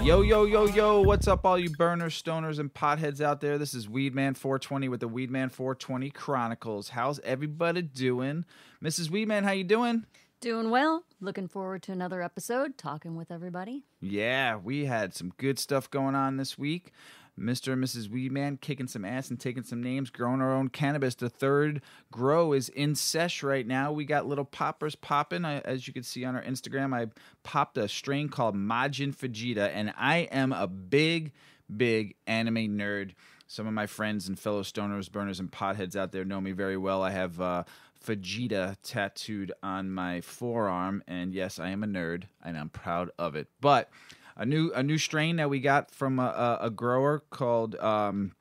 Yo, yo, yo, yo, what's up, all you burners, stoners, and potheads out there? This is Weedman420 with the Weedman420 Chronicles. How's everybody doing? Mrs. Weedman, how you doing? Doing well. Looking forward to another episode, talking with everybody. Yeah, we had some good stuff going on this week. Mr. and Mrs. Weedman kicking some ass and taking some names, growing our own cannabis. The third grow is in sesh right now. We got little poppers popping. As you can see on our Instagram, I popped a strain called Majin Vegeta, and I am a big anime nerd. Some of my friends and fellow stoners, burners, and potheads out there know me very well. I have Vegeta tattooed on my forearm, and yes, I am a nerd, and I'm proud of it. But a new strain that we got from a grower called Majin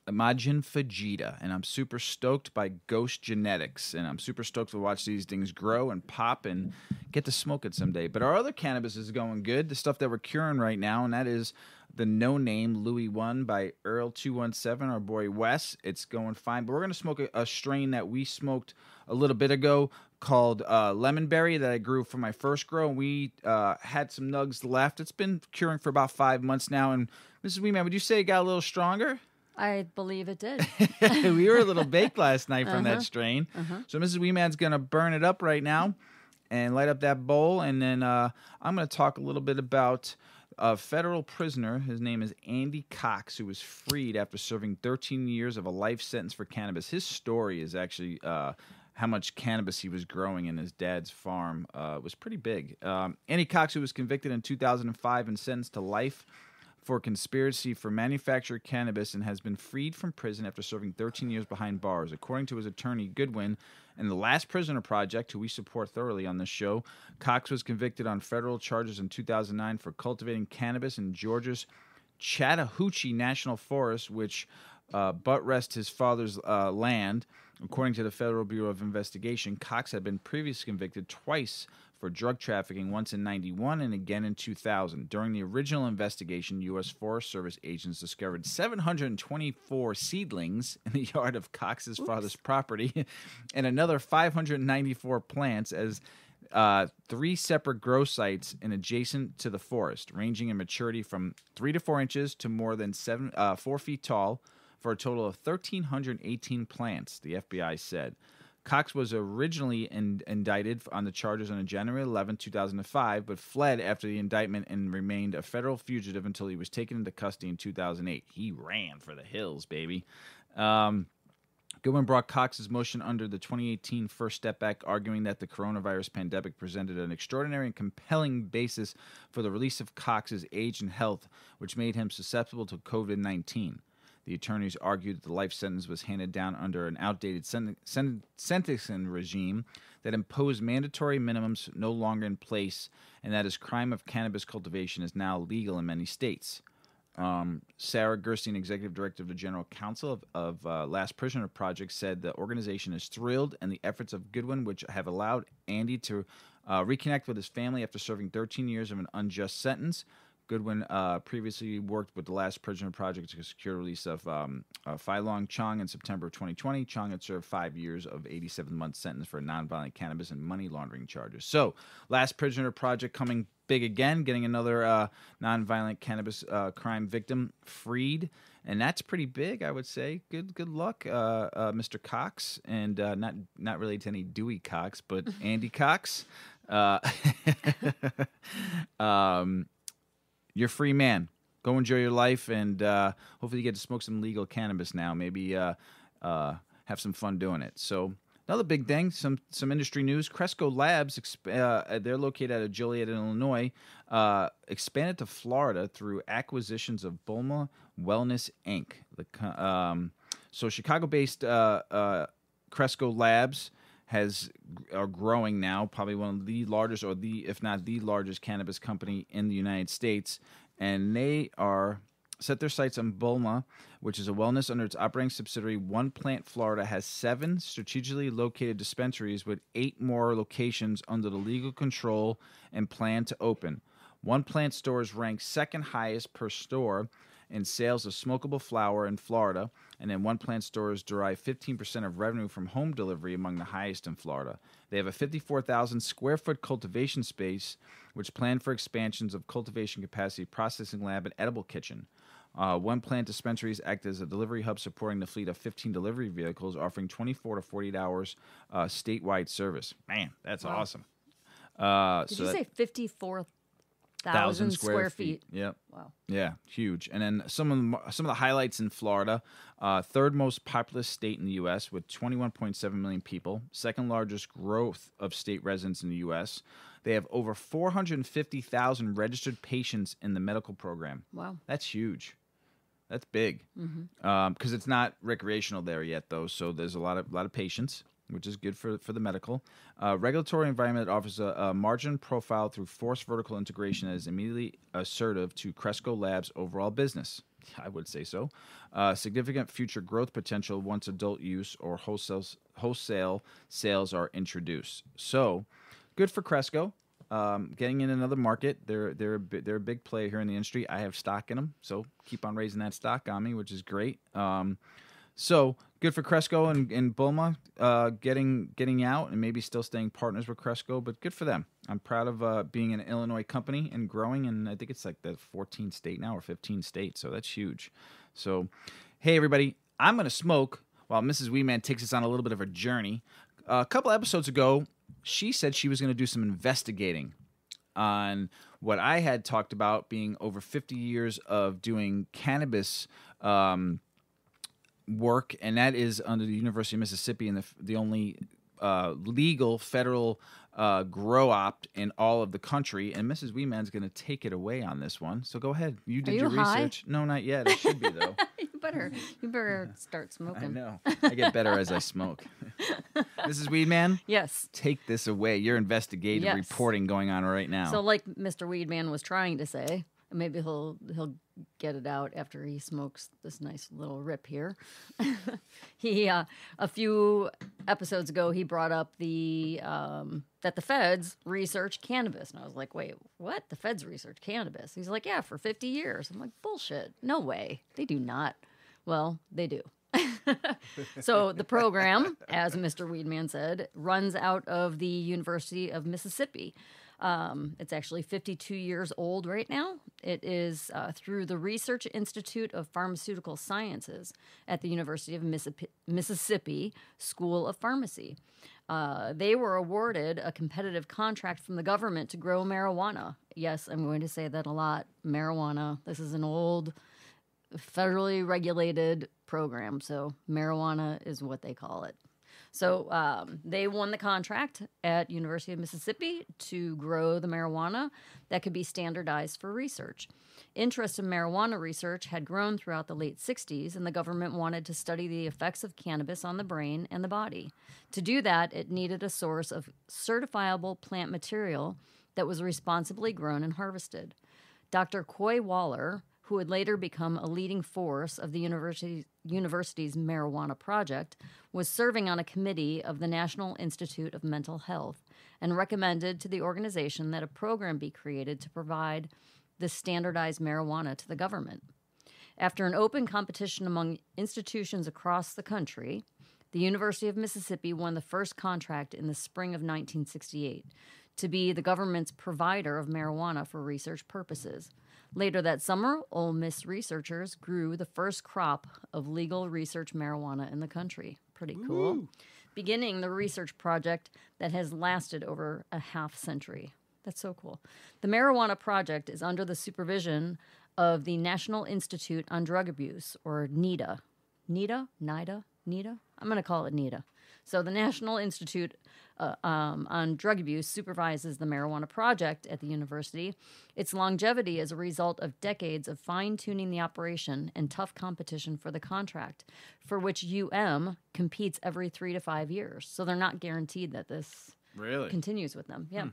Vegeta, and I'm super stoked by Ghost Genetics, and I'm super stoked to watch these things grow and pop and get to smoke it someday. But our other cannabis is going good, the stuff that we're curing right now, and that is the No Name Louis 1 by Earl 217, our boy Wes. It's going fine, but we're going to smoke a strain that we smoked a little bit ago called Lemonberry that I grew for my first grow, and we had some nugs left. It's been curing for about 5 months now, and Mrs. Weeman, would you say it got a little stronger? I believe it did. We were a little baked last night from that strain. So Mrs. Weeman's going to burn it up right now and light up that bowl, and then I'm going to talk a little bit about a federal prisoner. His name is Andy Cox, who was freed after serving 13 years of a life sentence for cannabis. His story is actually how much cannabis he was growing in his dad's farm was pretty big. Andy Cox, who was convicted in 2005 and sentenced to life for conspiracy for manufactured cannabis and has been freed from prison after serving 13 years behind bars. According to his attorney, Goodwin, and the Last Prisoner Project, who we support thoroughly on this show, Cox was convicted on federal charges in 2009 for cultivating cannabis in Georgia's Chattahoochee National Forest, which buttressed his father's land. According to the Federal Bureau of Investigation, Cox had been previously convicted twice for drug trafficking, once in 1991 and again in 2000. During the original investigation, U.S. Forest Service agents discovered 724 seedlings in the yard of Cox's father's property and another 594 plants as 3 separate grow sites in adjacent to the forest, ranging in maturity from 3 to 4 inches to more than 4 feet tall, for a total of 1,318 plants, the FBI said. Cox was originally indicted on the charges on January 11, 2005, but fled after the indictment and remained a federal fugitive until he was taken into custody in 2008. He ran for the hills, baby. Goodwin brought Cox's motion under the 2018 First Step Act, arguing that the coronavirus pandemic presented an extraordinary and compelling basis for the release of Cox's age and health, which made him susceptible to COVID-19. The attorneys argued that the life sentence was handed down under an outdated sentencing regime that imposed mandatory minimums no longer in place, and that his crime of cannabis cultivation is now legal in many states. Sarah Gerstein, executive director of the General Counsel of Last Prisoner Project, said the organization is thrilled and the efforts of Goodwin, which have allowed Andy to reconnect with his family after serving 13 years of an unjust sentence. Goodwin previously worked with the Last Prisoner Project to secure the release of Fai Long Chong in September of 2020. Chong had served 5 years of 87-month sentence for nonviolent cannabis and money laundering charges. So, Last Prisoner Project coming big again, getting another nonviolent cannabis crime victim freed, and that's pretty big, I would say. Good luck, Mr. Cox, and not related to any Dewey Cox, but Andy Cox. You're a free man. Go enjoy your life, and hopefully you get to smoke some legal cannabis now. Maybe have some fun doing it. So another big thing, some industry news. Cresco Labs, they're located out of Joliet, Illinois, expanded to Florida through acquisitions of Bulma Wellness, Inc. So Chicago-based Cresco Labs are growing now, probably one of the largest, or if not the largest, cannabis company in the United States, and they are set their sights on Bulma, which is a wellness under its operating subsidiary One Plant Florida, has 7 strategically located dispensaries with 8 more locations under the legal control and plan to open. One Plant stores rank second highest per store in sales of smokable flower in Florida, and then one plant stores derive 15% of revenue from home delivery, among the highest in Florida. They have a 54,000 square foot cultivation space, which planned for expansions of cultivation capacity, processing lab, and edible kitchen. One plant dispensaries act as a delivery hub, supporting the fleet of 15 delivery vehicles, offering 24 to 48 hours statewide service. Man, that's awesome. Did you say 54,000 square feet? Yep. Wow. Yeah, huge. And then some of the highlights in Florida: third most populous state in the U.S. with 21.7 million people. Second largest growth of state residents in the U.S. They have over 450,000 registered patients in the medical program. Wow. That's huge. That's big. Because it's not recreational there yet, though. So there's a lot of patients, which is good for the medical. Regulatory environment that offers a margin profile through forced vertical integration that is immediately assertive to Cresco Labs' overall business. I would say so. Significant future growth potential once adult use or wholesale sales are introduced. So, good for Cresco. Getting in another market. They're a big player here in the industry. I have stock in them, so keep on raising that stock on me, which is great. So good for Cresco and Bulma getting out and maybe still staying partners with Cresco, but good for them. I'm proud of being an Illinois company and growing, and I think it's like the 14th state now or 15 states, so that's huge. So, hey, everybody, I'm going to smoke while Mrs. Weeman takes us on a little bit of a journey. A couple episodes ago, she said she was going to do some investigating on what I had talked about being over 50 years of doing cannabis work, and that is under the University of Mississippi, and the only legal federal grow opt in all of the country. And Mrs. Weeman's going to take it away on this one. So go ahead. You did your research. No, not yet. I should be though. You better start smoking. I know. I get better as I smoke. Mrs. Weedman? Yes. Take this away. Your investigative reporting going on right now. So like Mr. Weedman was trying to say, maybe he'll get it out after he smokes this nice little rip here. He a few episodes ago he brought up the that the feds research cannabis, and I was like, wait, what? The feds research cannabis? He's like, yeah, for 50 years. I'm like, bullshit. No way. They do not. Well, they do. So the program, as Mr. Weedman said, runs out of the University of Mississippi. It's actually 52 years old right now. It is through the Research Institute of Pharmaceutical Sciences at the University of Mississippi School of Pharmacy. They were awarded a competitive contract from the government to grow marijuana. Yes, I'm going to say that a lot. Marijuana. This is an old federally regulated program, so marijuana is what they call it. So they won the contract at University of Mississippi to grow the marijuana that could be standardized for research. Interest in marijuana research had grown throughout the late 60s, and the government wanted to study the effects of cannabis on the brain and the body. To do that, it needed a source of certifiable plant material that was responsibly grown and harvested. Dr. Coy Waller, who would later become a leading force of the university's marijuana project, was serving on a committee of the National Institute of Mental Health and recommended to the organization that a program be created to provide the standardized marijuana to the government. After an open competition among institutions across the country, the University of Mississippi won the first contract in the spring of 1968 to be the government's provider of marijuana for research purposes. Later that summer, Ole Miss researchers grew the first crop of legal research marijuana in the country. Pretty cool. Ooh. Beginning the research project that has lasted over a half century. That's so cool. The marijuana project is under the supervision of the National Institute on Drug Abuse, or NIDA. NIDA? I'm going to call it NIDA. So the National Institute on Drug Abuse supervises the marijuana project at the university. Its longevity is a result of decades of fine-tuning the operation and tough competition for the contract, for which competes every 3 to 5 years. So they're not guaranteed that this continues with them. Yeah.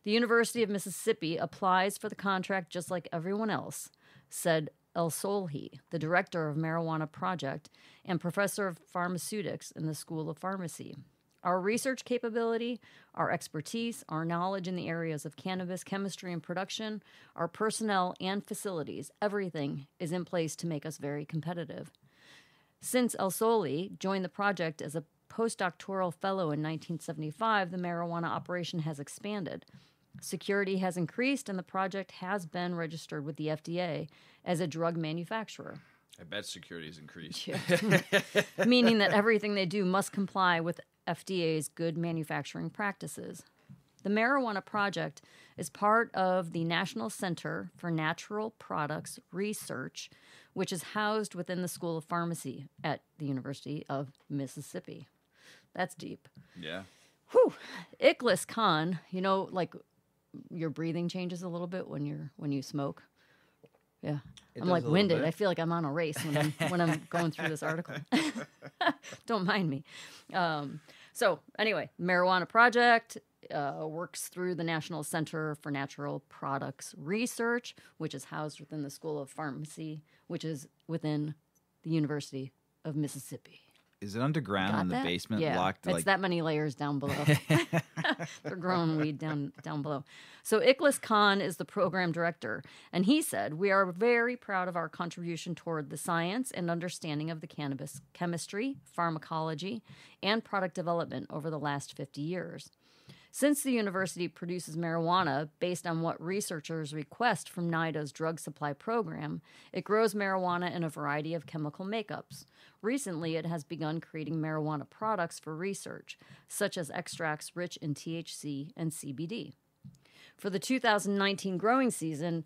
The University of Mississippi applies for the contract just like everyone else, said El Solhi, the director of marijuana project and professor of pharmaceutics in the School of Pharmacy. Our research capability, our expertise, our knowledge in the areas of cannabis chemistry and production, our personnel and facilities, everything is in place to make us very competitive. Since El Soli joined the project as a postdoctoral fellow in 1975, the marijuana operation has expanded. Security has increased, and the project has been registered with the FDA as a drug manufacturer. I bet security's increased. Yeah. Meaning that everything they do must comply with FDA's good manufacturing practices. The Marijuana Project is part of the National Center for Natural Products Research, which is housed within the School of Pharmacy at the University of Mississippi. That's deep. Yeah. Whew. Ikhlas Khan, you know, like your breathing changes a little bit when you smoke. Yeah. I'm like winded. I feel like I'm on a race when I'm going through this article. Don't mind me. So anyway, Marijuana Project works through the National Center for Natural Products Research, which is housed within the School of Pharmacy, which is within the University of Mississippi. Is it underground Got in the that? basement? Yeah, Locked it's like that many layers down below. They're growing weed down below. So Ikhlas Khan is the program director, and he said, "We are very proud of our contribution toward the science and understanding of the cannabis chemistry, pharmacology, and product development over the last 50 years. Since the university produces marijuana based on what researchers request from NIDA's drug supply program, it grows marijuana in a variety of chemical makeups. Recently, it has begun creating marijuana products for research, such as extracts rich in THC and CBD. For the 2019 growing season,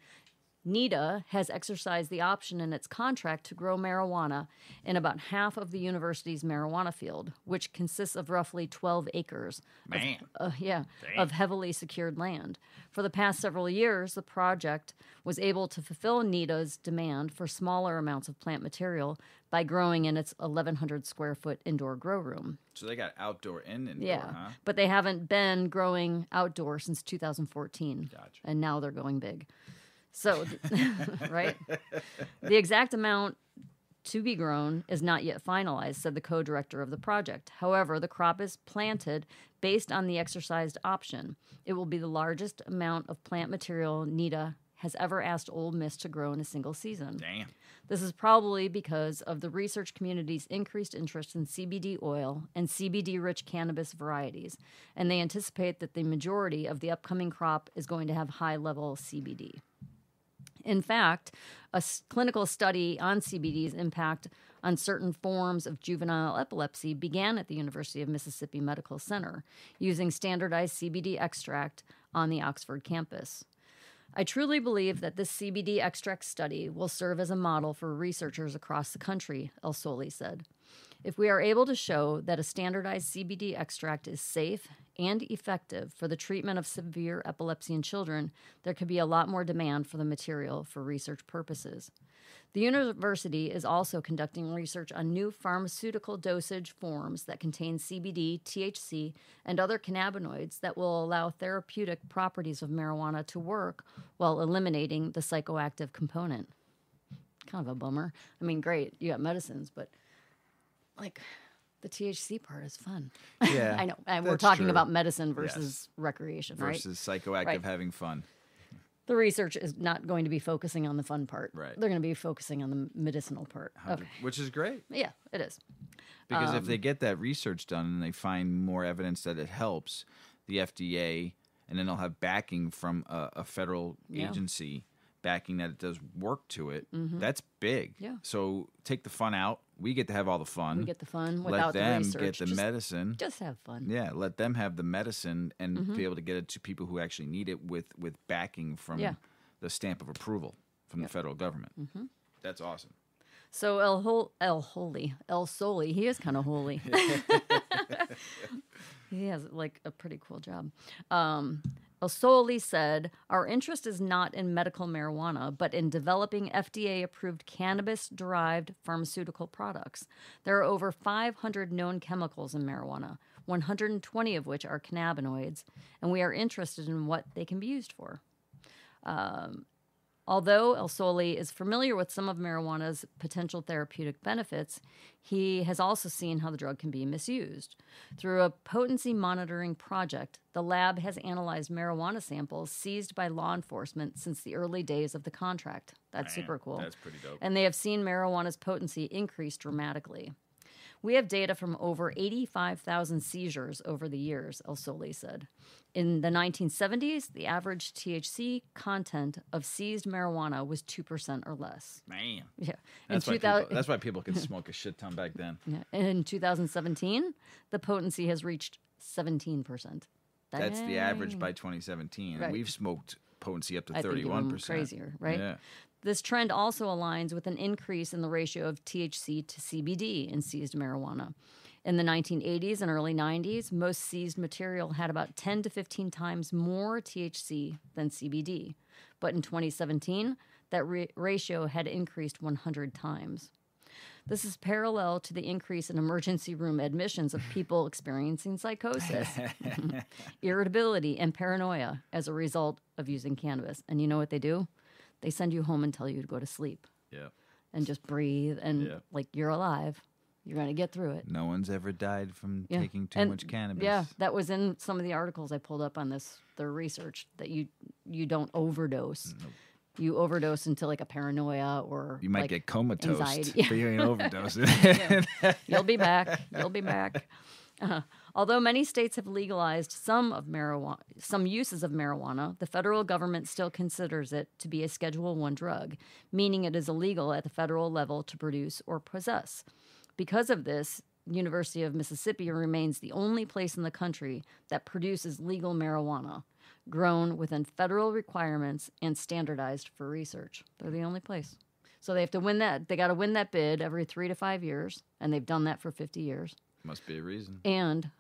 NIDA has exercised the option in its contract to grow marijuana in about half of the university's marijuana field, which consists of roughly 12 acres of heavily secured land. For the past several years, the project was able to fulfill NIDA's demand for smaller amounts of plant material by growing in its 1,100 square foot indoor grow room. So they got outdoor and indoor, Yeah, huh? but they haven't been growing outdoor since 2014. Gotcha. And now they're going big. So, right? The exact amount to be grown is not yet finalized, said the co-director of the project. However, the crop is planted based on the exercised option. It will be the largest amount of plant material NIDA has ever asked Ole Miss to grow in a single season. Damn. This is probably because of the research community's increased interest in CBD oil and CBD-rich cannabis varieties, and they anticipate that the majority of the upcoming crop is going to have high-level CBD. In fact, a clinical study on CBD's impact on certain forms of juvenile epilepsy began at the University of Mississippi Medical Center using standardized CBD extract on the Oxford campus. I truly believe that this CBD extract study will serve as a model for researchers across the country, El Soli said. If we are able to show that a standardized CBD extract is safe and effective for the treatment of severe epilepsy in children, there could be a lot more demand for the material for research purposes. The university is also conducting research on new pharmaceutical dosage forms that contain CBD, THC, and other cannabinoids that will allow therapeutic properties of marijuana to work while eliminating the psychoactive component. Kind of a bummer. I mean, great, you got medicines, but like the THC part is fun. Yeah. I know. And we're that's talking true. about medicine versus recreation, right? Versus psychoactive Right. having fun. The research is not going to be focusing on the fun part. Right. They're going to be focusing on the medicinal part. Okay. Which is great. Yeah, it is. Because if they get that research done and they find more evidence that it helps, the FDA, and then they'll have backing from a federal Yeah. agency backing that it does work to it, that's big. Yeah. So take the fun out. We get to have all the fun. We get the fun Let without them the research. get the medicine. Just have fun. Yeah, let them have the medicine and be able to get it to people who actually need it with backing from Yeah. the stamp of approval from the federal government. That's awesome. So El Soli, he is kind of holy. He has like a pretty cool job. El Soli said, "Our interest is not in medical marijuana, but in developing FDA-approved cannabis-derived pharmaceutical products. There are over 500 known chemicals in marijuana, 120 of which are cannabinoids, and we are interested in what they can be used for." Although El Soli is familiar with some of marijuana's potential therapeutic benefits, he has also seen how the drug can be misused. Through a potency monitoring project, the lab has analyzed marijuana samples seized by law enforcement since the early days of the contract. That's super cool. That's pretty dope. And they have seen marijuana's potency increase dramatically. We have data from over 85,000 seizures over the years, El Soli said. In the 1970s, the average THC content of seized marijuana was 2% or less. Man. Yeah. That's why people could smoke a shit ton back then. Yeah. And in 2017, the potency has reached 17%. That's the average by 2017. Right. And we've smoked potency up to I think 31%. even crazier, right? Yeah. This trend also aligns with an increase in the ratio of THC to CBD in seized marijuana. In the 1980s and early 90s, most seized material had about 10 to 15 times more THC than CBD. But in 2017, that ratio had increased 100 times. This is parallel to the increase in emergency room admissions of people experiencing psychosis, irritability, and paranoia as a result of using cannabis. And you know what they do? They send you home and tell you to go to sleep. Yeah. And just breathe and like you're alive. You're going to get through it. No one's ever died from taking too much cannabis. Yeah, that was in some of the articles I pulled up on their research, that you don't overdose. Nope. You overdose into like a paranoia or you might like get comatose, anxiety. but you ain't overdosing. Yeah. You'll be back. You'll be back. Although many states have legalized some uses of marijuana, the federal government still considers it to be a Schedule I drug, meaning it is illegal at the federal level to produce or possess. Because of this, University of Mississippi remains the only place in the country that produces legal marijuana, grown within federal requirements and standardized for research. They're the only place. So they have to win that. They got to win that bid every 3 to 5 years, and they've done that for 50 years. Must be a reason. And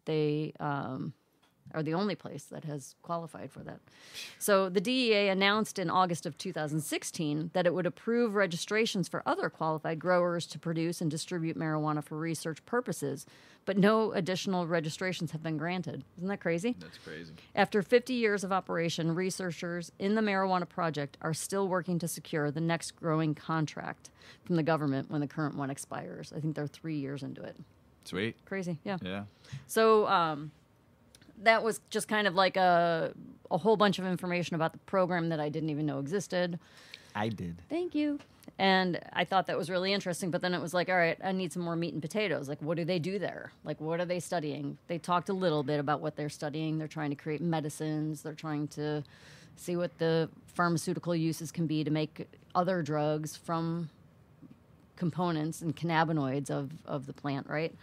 they are the only place that has qualified for that. So the DEA announced in August of 2016 that it would approve registrations for other qualified growers to produce and distribute marijuana for research purposes, but no additional registrations have been granted. Isn't that crazy? That's crazy. After 50 years of operation, researchers in the marijuana project are still working to secure the next growing contract from the government when the current one expires. I think they're 3 years into it. Sweet. Crazy, yeah. Yeah. So that was just kind of like a whole bunch of information about the program that I didn't even know existed. I did. Thank you. And I thought that was really interesting, but then it was like, all right, I need some more meat and potatoes. Like, what do they do there? Like, what are they studying? They talked a little bit about what they're studying. They're trying to create medicines. They're trying to see what the pharmaceutical uses can be to make other drugs from components and cannabinoids of the plant, right?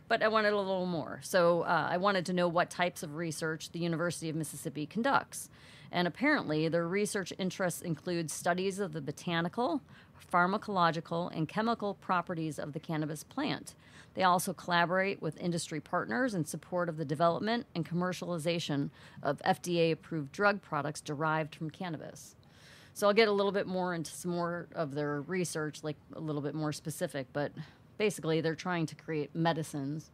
But I wanted a little more. So I wanted to know what types of research the University of Mississippi conducts. And apparently their research interests include studies of the botanical, pharmacological, and chemical properties of the cannabis plant. They also collaborate with industry partners in support of the development and commercialization of FDA-approved drug products derived from cannabis. So I'll get a little bit more into some more of their research, like a little bit more specific, but basically they're trying to create medicines,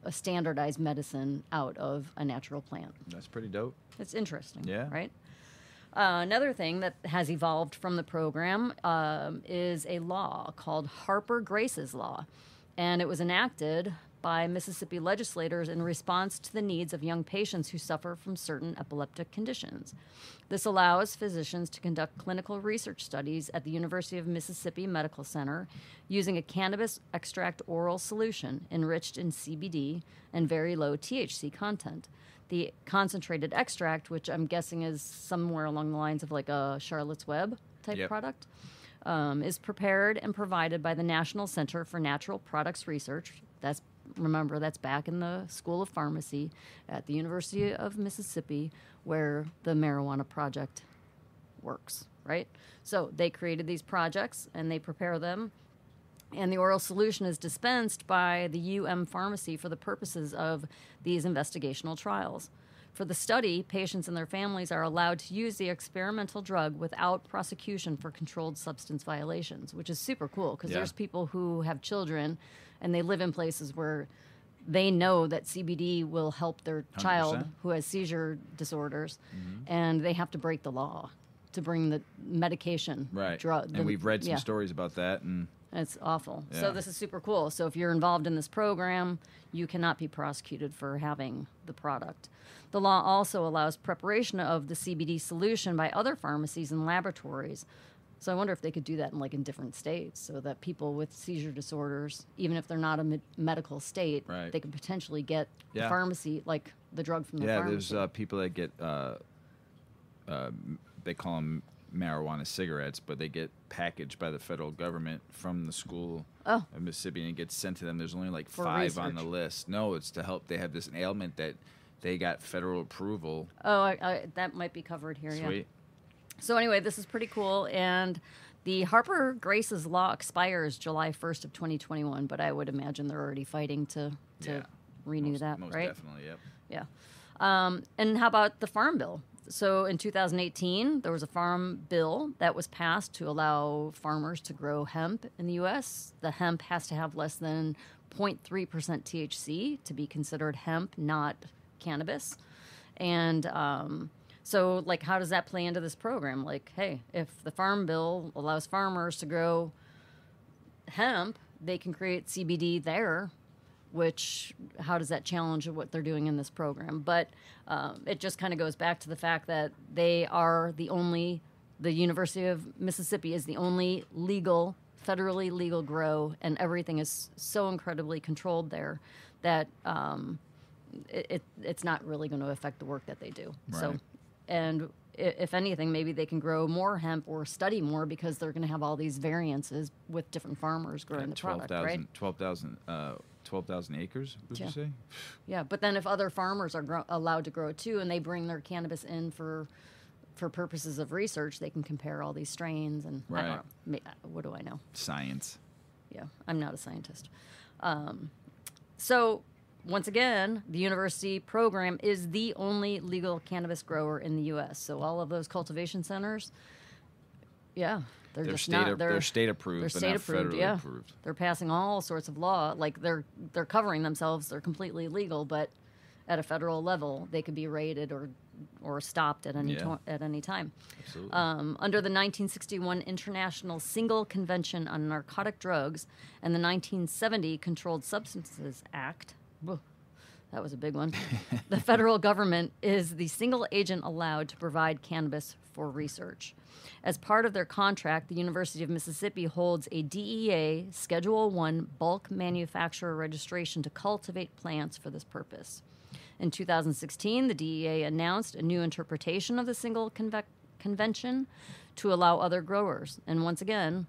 a standardized medicine out of a natural plant. That's pretty dope. It's interesting, yeah. Right? Another thing that has evolved from the program is a law called Harper-Grace's Law, and it was enacted by Mississippi legislators in response to the needs of young patients who suffer from certain epileptic conditions. This allows physicians to conduct clinical research studies at the University of Mississippi Medical Center using a cannabis extract oral solution enriched in CBD and very low THC content. The concentrated extract, which I'm guessing is somewhere along the lines of like a Charlotte's Web type product, is prepared and provided by the National Center for Natural Products Research. Remember, that's back in the School of Pharmacy at the University of Mississippi, where the marijuana project works, right? So they created these projects and they prepare them, and the oral solution is dispensed by the UM Pharmacy for the purposes of these investigational trials. For the study, patients and their families are allowed to use the experimental drug without prosecution for controlled substance violations, which is super cool because there's people who have children and they live in places where they know that CBD will help their 100%. child who has seizure disorders, and they have to break the law. to bring the medication, Right. drug. And we've read some stories about that, and it's awful. Yeah. So this is super cool. So if you're involved in this program, you cannot be prosecuted for having the product. The law also allows preparation of the CBD solution by other pharmacies and laboratories. So I wonder if they could do that in different states, so that people with seizure disorders, even if they're not a medical state, Right. they could potentially get the Yeah. pharmacy, like the drug from the pharmacy. There's people that get they call them marijuana cigarettes, but they get packaged by the federal government from the school of Mississippi, and it gets sent to them. There's only For 5 on the research. list. No, it's to help. They have this ailment that they got federal approval. Oh, that might be covered here. Sweet. Yeah. So anyway, this is pretty cool, and the Harper Grace's law expires July 1st of 2021, but I would imagine they're already fighting to Yeah. renew that, Most right? definitely, yep. Yeah. And how about the Farm Bill? So in 2018, there was a farm bill that was passed to allow farmers to grow hemp in the U.S. The hemp has to have less than 0.3% THC to be considered hemp, not cannabis. And so, how does that play into this program? Hey, if the Farm Bill allows farmers to grow hemp, they can create CBD there. How does that challenge what they're doing in this program? But it just kind of goes back to the fact that the University of Mississippi is the only federally legal grow, and everything is so incredibly controlled there that it's not really going to affect the work that they do. Right. So, and if anything, maybe they can grow more hemp or study more because they're going to have all these variances with different farmers growing the product, right? 12,000 acres, would you say? Yeah, but then if other farmers are allowed to grow it too, and they bring their cannabis in for purposes of research, they can compare all these strains. And I don't know, what do I know? Science. Yeah, I'm not a scientist. So once again, the university program is the only legal cannabis grower in the U.S. So all of those cultivation centers, they're just not. They're state approved, They're but not state approved. federally approved. They're passing all sorts of law. They're covering themselves. They're completely legal, but at a federal level, they could be raided or stopped at any at any time. Absolutely. Under the 1961 International Single Convention on Narcotic Drugs and the 1970 Controlled Substances Act. That was a big one. The federal government is the single agent allowed to provide cannabis for research. As part of their contract, the University of Mississippi holds a DEA Schedule I bulk manufacturer registration to cultivate plants for this purpose. In 2016, the DEA announced a new interpretation of the single convention to allow other growers. And once again,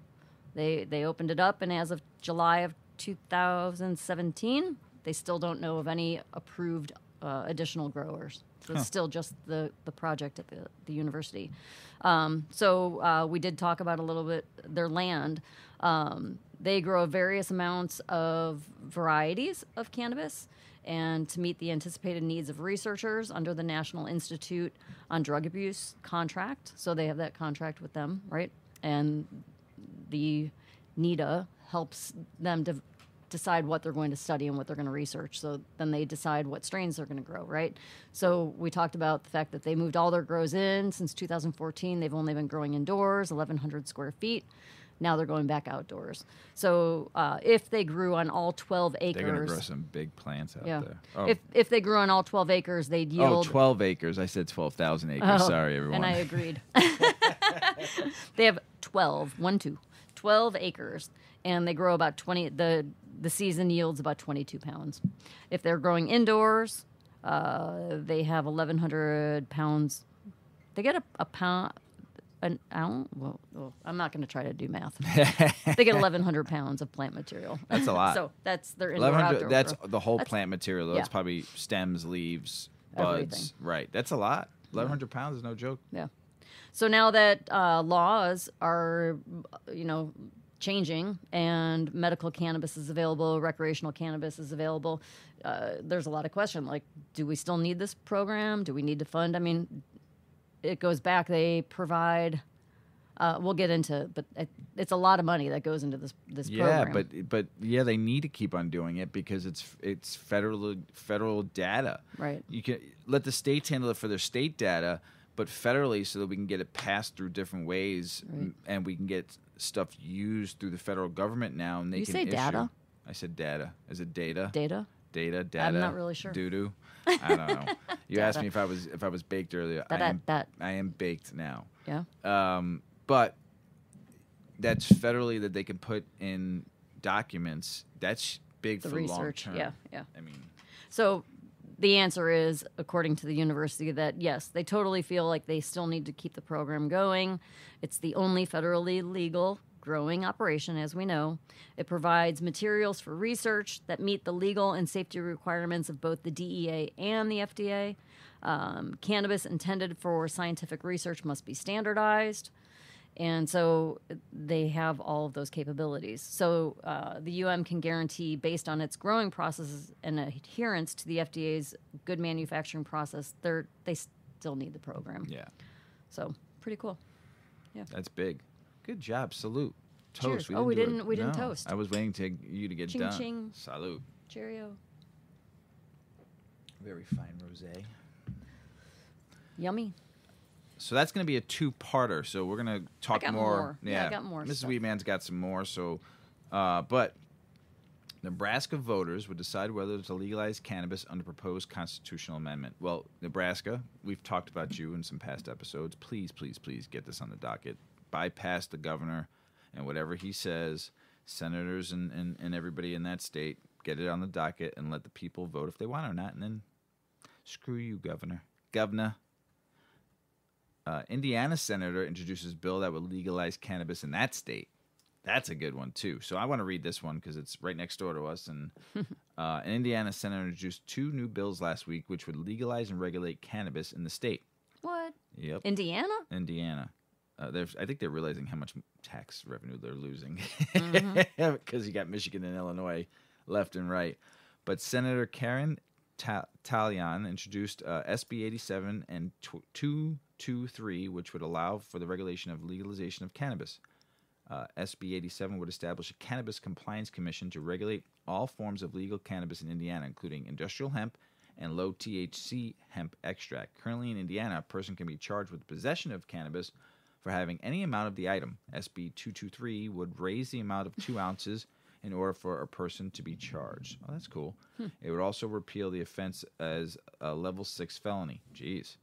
they opened it up, and as of July of 2017, they still don't know of any approved additional growers. So it's still just the project at the university. So we did talk about a little bit their land. They grow various amounts of varieties of cannabis, and to meet the anticipated needs of researchers under the National Institute on Drug Abuse contract. So they have that contract with them, right? And the NIDA helps them decide what they're going to study and what they're going to research. So then they decide what strains they're going to grow, right? So we talked about the fact that they moved all their grows in since 2014. They've only been growing indoors, 1,100 square feet. Now they're going back outdoors. So if they grew on all 12 acres... They're going to grow some big plants out there. Oh. If they grew on all 12 acres, they'd yield... 12 acres. I said 12,000 acres. Sorry, everyone. And I agreed. They have 12 acres, and they grow about 20... The season yields about 22 pounds. If they're growing indoors, they have 1,100 pounds. They get a pound... An ounce? Well, I'm not going to try to do math. They get 1,100 pounds of plant material. That's a lot. So that's their indoor-outdoor. That's the whole plant material. Though. Yeah. It's probably stems, leaves, buds. Everything. Right. That's a lot. 1,100 pounds is no joke. Yeah. So now that laws are, changing and medical cannabis is available, recreational cannabis is available, there's a lot of question. Do we still need this program? Do we need to fund? I mean, it goes back. They provide. We'll get into, but it's a lot of money that goes into this program. But they need to keep on doing it because it's federal data. Right. You can let the states handle it for their state data, but federally, so that we can get it passed through different ways, and we can get stuff used through the federal government now, and they You can say issue. data? I said data. Is it data? Data? Data. I'm not really sure. Doo-doo. I don't know. You asked me if I was baked earlier. I am baked now. Yeah. But that's federally that they can put in documents. That's big The for research. long term. Yeah. I mean, So the answer is, according to the university, that yes, they totally feel like they still need to keep the program going. It's the only federally legal growing operation, as we know. It provides materials for research that meet the legal and safety requirements of both the DEA and the FDA. Cannabis intended for scientific research must be standardized. And so they have all of those capabilities. So the UM can guarantee, based on its growing processes and adherence to the FDA's good manufacturing process, they still need the program. yeah, So pretty cool. that's big. Good job. Salute. Cheers. Toast. We do didn't it. No, toast. I was waiting to you to get Ching, done. ching. Salute. Cheerio. Very fine rosé. Yummy. So that's going to be a two-parter. So we're going to talk I got more. more. Yeah, I got more Mrs. stuff. Wheatman's got some more. So, but Nebraska voters would decide whether to legalize cannabis under proposed constitutional amendment. Well, Nebraska, we've talked about you in some past episodes. Please, please, please get this on the docket. Bypass the governor and whatever he says. Senators and everybody in that state, get it on the docket and let the people vote if they want or not. And then screw you, governor. Governor. Indiana senator introduces bill that would legalize cannabis in that state. That's a good one, too. So I want to read this one because it's right next door to us. And an Indiana senator introduced 2 new bills last week which would legalize and regulate cannabis in the state. What? Yep. Indiana? Indiana. I think they're realizing how much tax revenue they're losing because you got Michigan and Illinois left and right. But Senator Karen Tallian introduced SB 87 and 223, which would allow for the regulation of legalization of cannabis. SB 87 would establish a cannabis compliance commission to regulate all forms of legal cannabis in Indiana, including industrial hemp and low THC hemp extract. Currently in Indiana, a person can be charged with possession of cannabis for having any amount of the item. SB 223 would raise the amount of 2 ounces in order for a person to be charged. Oh, that's cool. It would also repeal the offense as a level 6 felony. Jeez.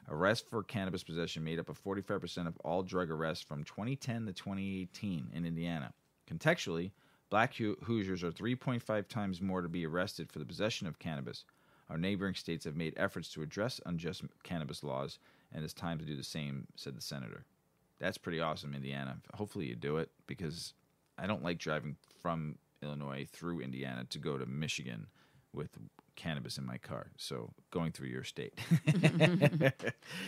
Arrests for cannabis possession made up of 45% of all drug arrests from 2010 to 2018 in Indiana. Contextually, black Hoosiers are 3.5 times more to be arrested for the possession of cannabis. Our neighboring states have made efforts to address unjust cannabis laws, and it's time to do the same, said the senator. That's pretty awesome, Indiana. Hopefully you do it, because I don't like driving from Illinois through Indiana to go to Michigan with cannabis in my car. So going through your state.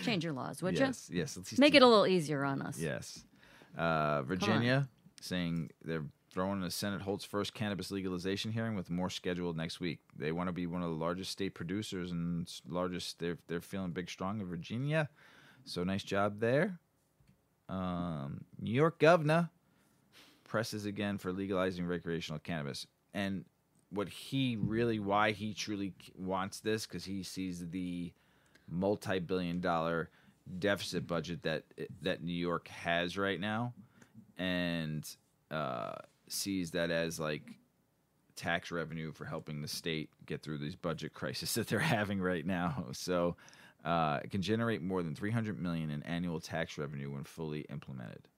Change your laws, would Yes, you? yes. Make it a little easier on us. Yes. Virginia saying they're throwing the Senate holds first cannabis legalization hearing with more scheduled next week. They want to be one of the largest state producers and largest. They're feeling big, strong in Virginia. So nice job there. New York governor presses again for legalizing recreational cannabis. And why he truly wants this, because he sees the multi-billion-dollar deficit budget that New York has right now, and sees that as like tax revenue for helping the state get through these budget crises that they're having right now. So it can generate more than $300 million in annual tax revenue when fully implemented.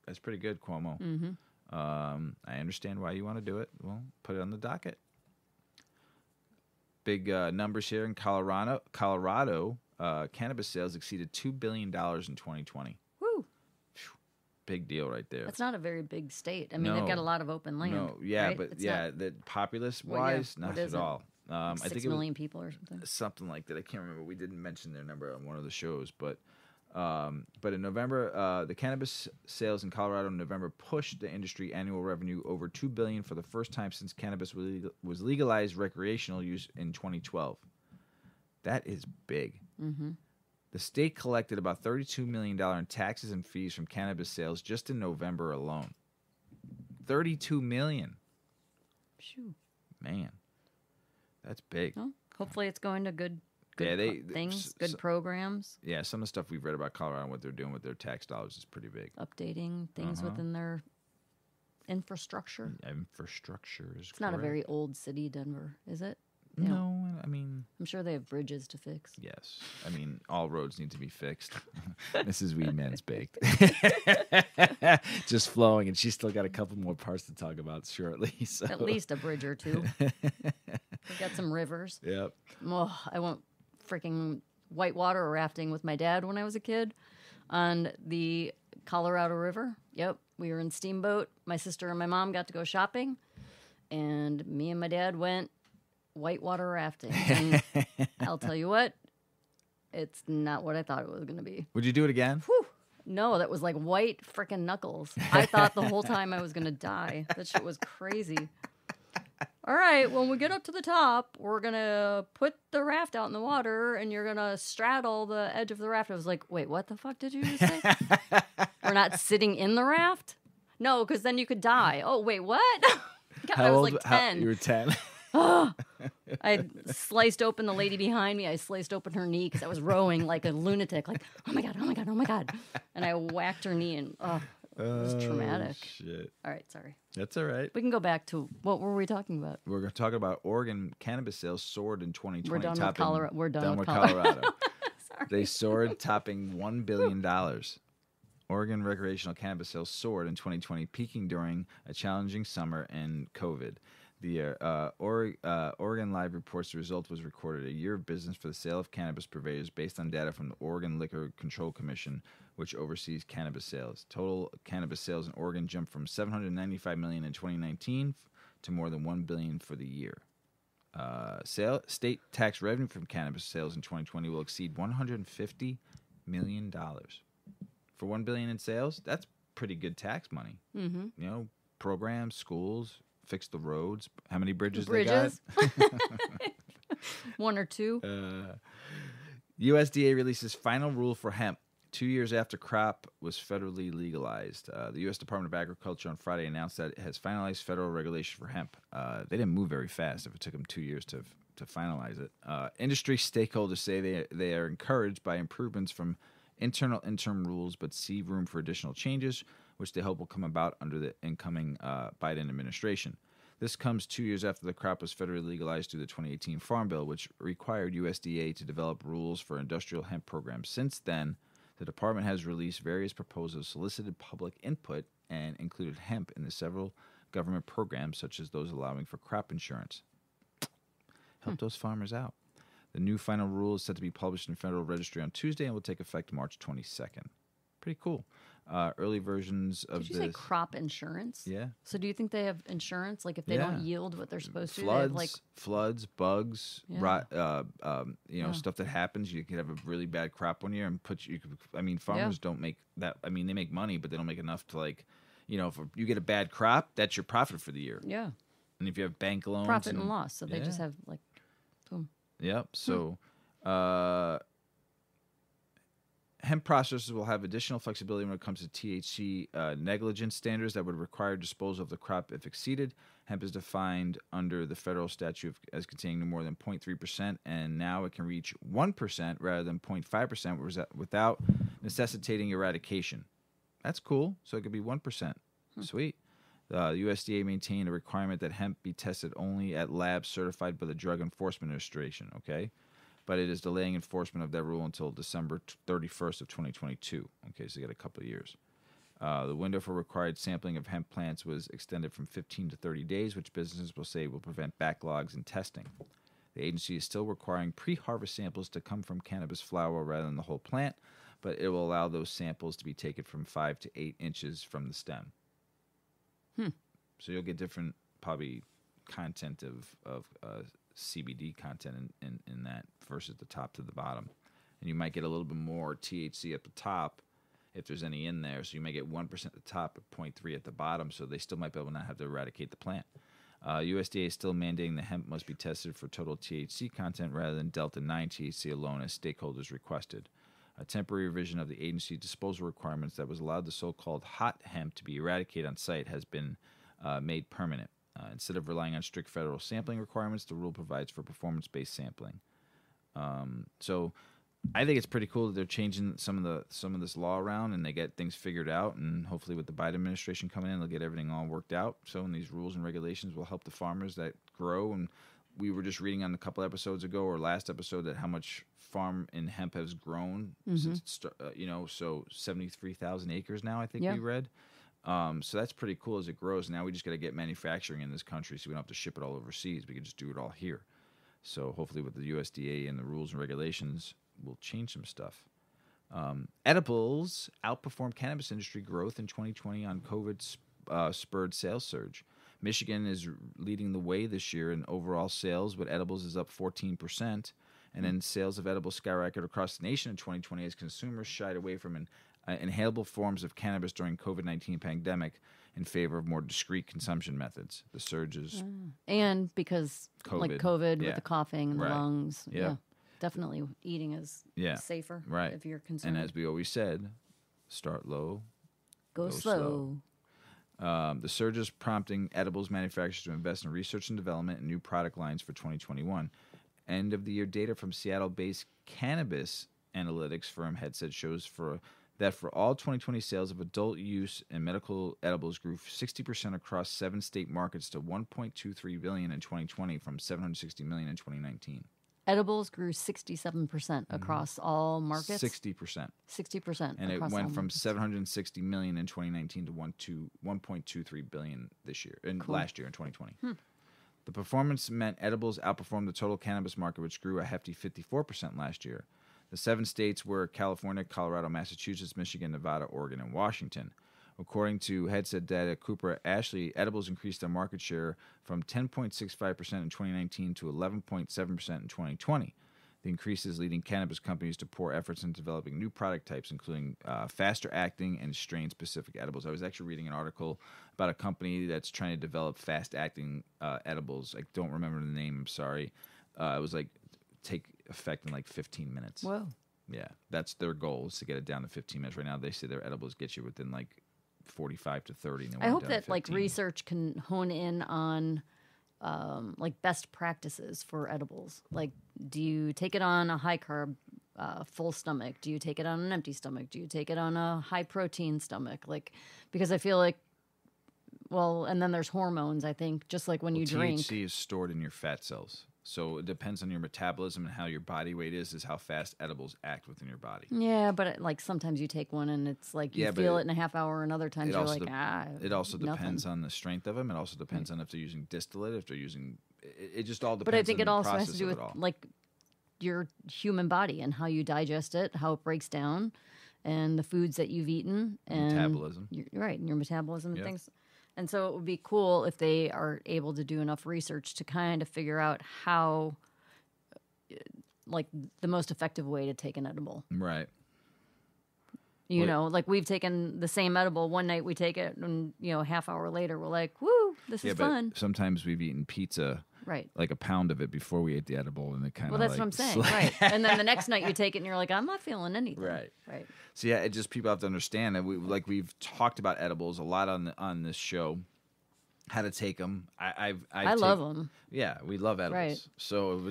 That's pretty good, Cuomo. Mm-hmm. I understand why you want to do it. Well, put it on the docket. Big numbers here in Colorado. Cannabis sales exceeded $2 billion in 2020. Woo! Big deal right there. That's not a very big state. I mean, they've got a lot of open land. No, yeah, right? but It's the populace-wise, What not is at it? all. like I 6 think it million people or something. was something like that. I can't remember. We didn't mention their number on one of the shows, but in November, the cannabis sales in Colorado in November pushed the industry annual revenue over $2 billion for the first time since cannabis was legalized recreational use in 2012. That is big. Mm-hmm. The state collected about $32 million in taxes and fees from cannabis sales just in November alone. $32 million. Shoo. Man, that's big. Well, hopefully it's going to good good Yeah, things, good programs, Yeah, some of the stuff we've read about Colorado and what they're doing with their tax dollars is pretty big. updating things within their infrastructure. Infrastructure is It's not a very old city, Denver, is it? No, I mean, I'm sure they have bridges to fix. yes. I mean, all roads need to be fixed. Mrs. Weedman's baked. Just flowing, and she's still got a couple more parts to talk about shortly. So. At least a bridge or two. We got some rivers. Yep. Oh, I went freaking whitewater rafting with my dad when I was a kid on the Colorado River. Yep. We were in Steamboat. My sister and my mom got to go shopping, and me and my dad went whitewater rafting. And I'll tell you what, it's not what I thought it was going to be. Would you do it again? Whew. No, that was like white freaking knuckles. I thought the whole time I was going to die. That shit was crazy. All right, when we get up to the top, we're going to put the raft out in the water and you're going to straddle the edge of the raft. I was like, wait, what the fuck did you just say? We're not sitting in the raft? No, because then you could die. Oh, wait, what? God, I was like 10. You were 10. I sliced open the lady behind me. I sliced open her knee because I was rowing like a lunatic, like, oh my God, oh my God, oh my God. And I whacked her knee and it was traumatic. Shit. All right, sorry. That's all right. We can go back to, what were we talking about? We're going to talk about Oregon cannabis sales soared in 2020. We're done with Colorado. We're done with Colorado. Sorry. They soared, topping $1 billion. Oregon recreational cannabis sales soared in 2020, peaking during a challenging summer and COVID. The Oregon Live reports the result was recorded a year of business for the sale of cannabis purveyors based on data from the Oregon Liquor Control Commission, which oversees cannabis sales. Total cannabis sales in Oregon jumped from $795 million in 2019 to more than $1 billion for the year. State tax revenue from cannabis sales in 2020 will exceed $150 million. For $1 billion in sales, that's pretty good tax money. Mm-hmm. You know, programs, schools, fix the roads. How many bridges they got? One or two. USDA releases final rule for hemp 2 years after crop was federally legalized. The U.S. Department of Agriculture on Friday announced that it has finalized federal regulation for hemp. They didn't move very fast if it took them 2 years to finalize it. Industry stakeholders say they are encouraged by improvements from internal interim rules, but see room for additional changes, which they hope will come about under the incoming Biden administration. This comes 2 years after the crop was federally legalized through the 2018 Farm Bill, which required USDA to develop rules for industrial hemp programs. Since then, the department has released various proposals, solicited public input, and included hemp in the several government programs, such as those allowing for crop insurance. Help those farmers out. The new final rule is set to be published in Federal Registry on Tuesday and will take effect March 22nd. Pretty cool. Early versions of this. Did you say crop insurance? Yeah. So do you think they have insurance? Like if they don't yield what they're supposed to, they have like floods, bugs, stuff that happens. You could have a really bad crop one year and farmers don't make that. I mean, they make money, but they don't make enough to if you get a bad crop, that's your profit for the year. Yeah. And if you have bank loans, profit and loss. So they just have boom. Yep. So, hemp processors will have additional flexibility when it comes to THC negligence standards that would require disposal of the crop if exceeded. Hemp is defined under the federal statute as containing no more than 0.3%, and now it can reach 1% rather than 0.5% without necessitating eradication. That's cool. So it could be 1%. Sweet. The USDA maintained a requirement that hemp be tested only at labs certified by the Drug Enforcement Administration, okay? But it is delaying enforcement of that rule until December 31st of 2022. Okay, so you got a couple of years. The window for required sampling of hemp plants was extended from 15 to 30 days, which businesses will say will prevent backlogs in testing. The agency is still requiring pre-harvest samples to come from cannabis flower rather than the whole plant, but it will allow those samples to be taken from 5 to 8 inches from the stem. So you'll get different, probably, content of CBD content in that versus the top to the bottom. And you might get a little bit more THC at the top if there's any in there. So you may get 1% at the top and 0.3 at the bottom, so they still might be able to not have to eradicate the plant. USDA is still mandating the hemp must be tested for total THC content rather than Delta-9 THC alone, as stakeholders requested. A temporary revision of the agency's disposal requirements that was allowed the so-called hot hemp to be eradicated on site has been made permanent. Instead of relying on strict federal sampling requirements, the rule provides for performance-based sampling. So I think it's pretty cool that they're changing some of this law around and they get things figured out. And hopefully, with the Biden administration coming in, they'll get everything all worked out. So, and these rules and regulations will help the farmers that grow. And we were just reading on a couple episodes ago or last episode that how much farm and hemp has grown since so 73,000 acres now. I think we read. So that's pretty cool as it grows. Now we just got to get manufacturing in this country, so we don't have to ship it all overseas. We can just do it all here. So hopefully, with the USDA and the rules and regulations, we'll change some stuff. Edibles outperformed cannabis industry growth in 2020 on COVID spurred sales surge. Michigan is leading the way this year in overall sales, but edibles is up 14%. And then sales of edibles skyrocketed across the nation in 2020 as consumers shied away from inhalable forms of cannabis during COVID-19 pandemic in favor of more discreet consumption methods. The surge is... And because COVID with the coughing and the lungs. Yeah. Yeah. Definitely eating is safer if you're concerned. And as we always said, start low, go slow. The surge is prompting edibles manufacturers to invest in research and development and new product lines for 2021. End of the year data from Seattle-based cannabis analytics firm Headset shows that for all 2020 sales of adult use and medical edibles grew 60% across 7 state markets to $1.23 billion in 2020 from $760 million in 2019. Edibles grew 67% across all markets. 60%. 60%. And it went from $760 million in 2019 to $1.23 billion this year and last year in 2020. The performance meant edibles outperformed the total cannabis market, which grew a hefty 54% last year. The 7 states were California, Colorado, Massachusetts, Michigan, Nevada, Oregon, and Washington. According to Headset data, Cooper Ashley, edibles increased their market share from 10.65% in 2019 to 11.7% in 2020. The increase is leading cannabis companies to pour efforts into developing new product types, including faster acting and strain-specific edibles. I was actually reading an article about a company that's trying to develop fast-acting edibles. I don't remember the name. I'm sorry. It was like take effect in like 15 minutes. Whoa. Yeah, that's their goal is to get it down to 15 minutes. Right now, they say their edibles get you within like 45 to 30. And I hope that like research can hone in on like best practices for edibles. Like, do you take it on a high carb full stomach? Do you take it on an empty stomach? Do you take it on a high protein stomach? Like, because I feel like, well, and then there's hormones, I think, just like when you drink. THC is stored in your fat cells. So it depends on your metabolism and how your body weight is how fast edibles act within your body. Yeah, but like sometimes you take one and it's like you feel it in a half hour, and other times you're like, It also depends on the strength of them. It also depends on if they're using distillate, if they're using. It just all depends. But I think on it the also has process to do of with it all. like your human body and how you digest it, how it breaks down, and the foods that you've eaten, and metabolism. Right, and your metabolism and Yep. things. And so it would be cool if they are able to do enough research to kind of figure out how, like, the most effective way to take an edible. Right. You know, like we've taken the same edible one night, we take it, and a half hour later, we're like, "Woo, this is fun." But sometimes we've eaten pizza, right? Like a pound of it before we ate the edible, and it kind of that's what I'm saying, right? And then the next night you take it, and you're like, "I'm not feeling anything." Right. Right. So yeah, it just people have to understand that we've talked about edibles a lot on this show, how to take them. I love them. Yeah, we love edibles. Right. So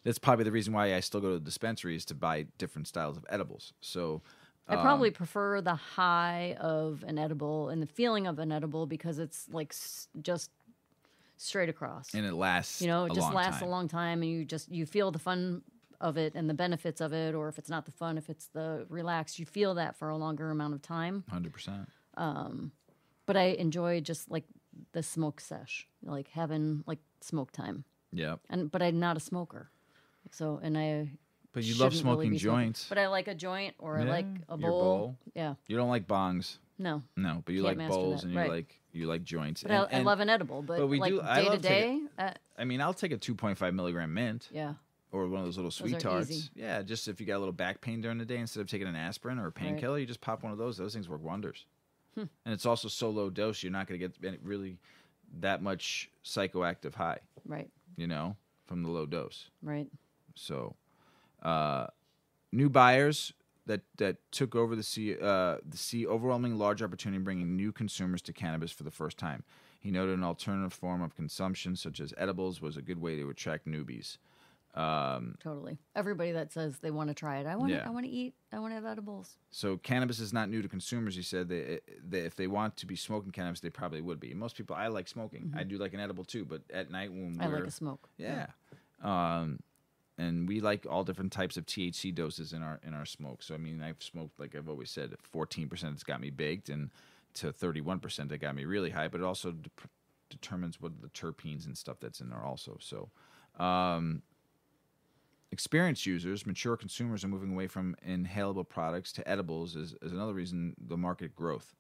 that's probably the reason why I still go to the dispensaries to buy different styles of edibles. So I probably prefer the high of an edible and the feeling of an edible because it's like just straight across, and it lasts. It just long lasts time. a long time, and you feel the fun of it and the benefits of it, or if it's not the fun, if it's the relaxed, you feel that for a longer amount of time. 100%. But I enjoy just like the smoke sesh, like having like smoke time. Yeah. But I'm not a smoker, so But you love shouldn't really smoking be joints. But I like a joint or I like a your bowl. Yeah. You don't like bongs. No. No, but you Can't like master bowls that, and right. you like joints. But I love an edible, but we like do. I day to love day. I mean, I'll take a 2.5 milligram mint. Yeah. Or one of those little sweet are tarts. easy. Yeah, just if you got a little back pain during the day, instead of taking an aspirin or a painkiller, you just pop one of those. Those things work wonders. And it's also so low dose, you're not going to get really that much psychoactive high. Right. From the low dose. Right. So, new buyers that took over see overwhelming large opportunity in bringing new consumers to cannabis for the first time. He noted an alternative form of consumption, such as edibles, was a good way to attract newbies. Totally. Everybody that says they want to try it, I want Yeah. to eat, I want to have edibles. So cannabis is not new to consumers. He said they if they want to be smoking cannabis, they probably would be. And most people, I like smoking. I do like an edible too, but at night when I like a smoke. yeah. And we like all different types of THC doses in our smoke. So I mean, I've smoked, like I've always said, 14% it's got me baked, and to 31% it got me really high. But it also determines what the terpenes and stuff that's in there also. So experienced users, mature consumers are moving away from inhalable products to edibles is another reason the market growth.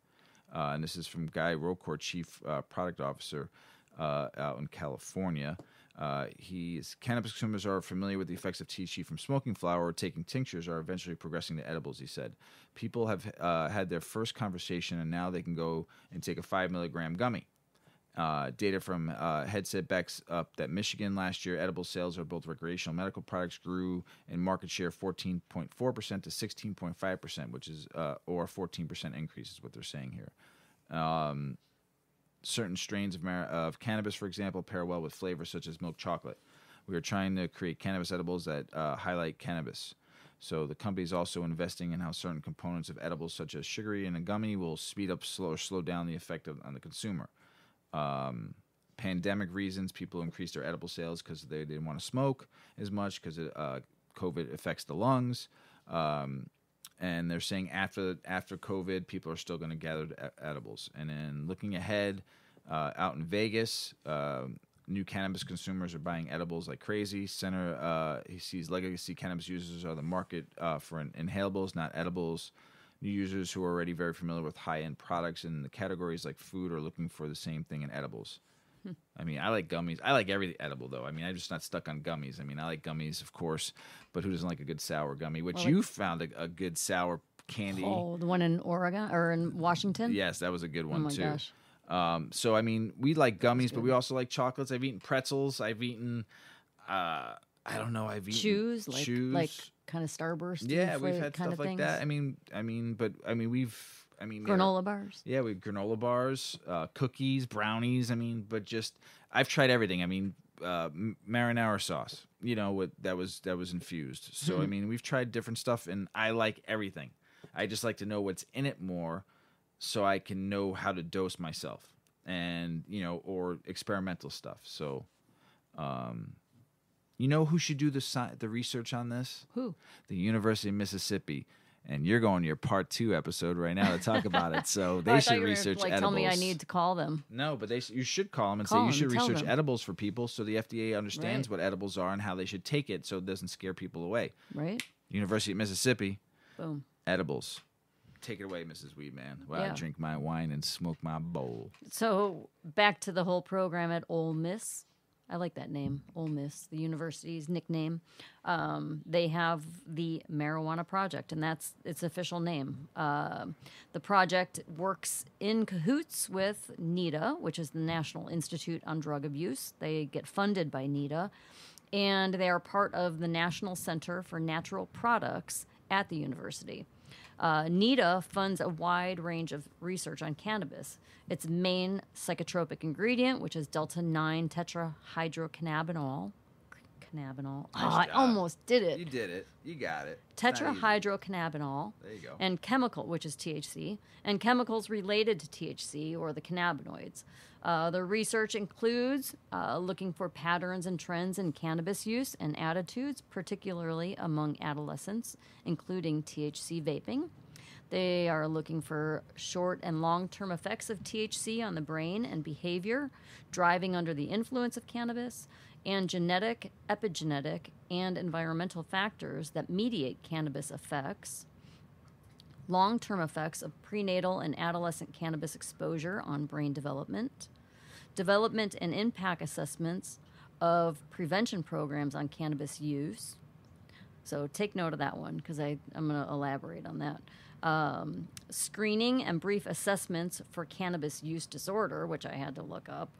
And this is from Guy Rocourt, Chief Product Officer out in California. Cannabis consumers are familiar with the effects of THC from smoking flower or taking tinctures are eventually progressing to edibles, he said. People have had their first conversation, and now they can go and take a 5-milligram gummy. Data from Headset backs up that Michigan last year, edible sales of both recreational and medical products grew in market share 14.4% to 16.5%, which is or 14% increase is what they're saying here. Certain strains of cannabis, for example, pair well with flavors such as milk chocolate. We are trying to create cannabis edibles that highlight cannabis. So the company is also investing in how certain components of edibles, such as sugary in a gummy, will speed up, slow down the effect on the consumer. Pandemic reasons, people increased their edible sales because they didn't want to smoke as much because COVID affects the lungs. And they're saying after COVID, people are still going to gather edibles. And then looking ahead, out in Vegas, new cannabis consumers are buying edibles like crazy. He sees legacy cannabis users are the market for inhalables, not edibles. New users who are already very familiar with high-end products in the categories like food are looking for the same thing in edibles. I mean, I like gummies. I like every edible, though. I mean, I'm just not stuck on gummies. I mean, I like gummies, of course, but who doesn't like a good sour gummy? Which you found a good sour candy. Oh, the one in Oregon or in Washington? Yes, that was a good one, too. Gosh. So, I mean, we like gummies, but we also like chocolates. I've eaten pretzels. I've eaten, I don't know, I've eaten Chews, like kind of Starburst. Yeah, we've had stuff like that. I mean, granola bars. Yeah, we have granola bars, cookies, brownies. I mean, but just I've tried everything. I mean, marinara sauce. You know, that was infused. So I mean, we've tried different stuff, and I like everything. I just like to know what's in it more, so I can know how to dose myself, and or experimental stuff. So, you know who should do the research on this? Who? The University of Mississippi. And you're going to your part 2 episode right now to talk about it. So they should research edibles. Tell me I need to call them. No, but you should call them and say you should research edibles for people so the FDA understands what edibles are and how they should take it so it doesn't scare people away. Right. University of Mississippi. Boom. Edibles. Take it away, Mrs. Weedman, while I drink my wine and smoke my bowl. So back to the whole program at Ole Miss. I like that name, Ole Miss, the university's nickname. They have the Marijuana Project, and that's its official name. The project works in cahoots with NIDA, which is the National Institute on Drug Abuse. They get funded by NIDA, and they are part of the National Center for Natural Products at the university. NIDA funds a wide range of research on cannabis. Its main psychotropic ingredient, which is delta-9 tetrahydrocannabinol. I almost did it. You did it. You got it. Tetrahydrocannabinol. There you go. And chemical, which is THC, and chemicals related to THC or the cannabinoids. The research includes looking for patterns and trends in cannabis use and attitudes, particularly among adolescents, including THC vaping. They are looking for short and long-term effects of THC on the brain and behavior, driving under the influence of cannabis, and genetic, epigenetic, and environmental factors that mediate cannabis effects. Long-term effects of prenatal and adolescent cannabis exposure on brain development and impact assessments of prevention programs on cannabis use. So take note of that one because I'm going to elaborate on that. Screening and brief assessments for cannabis use disorder, which I had to look up.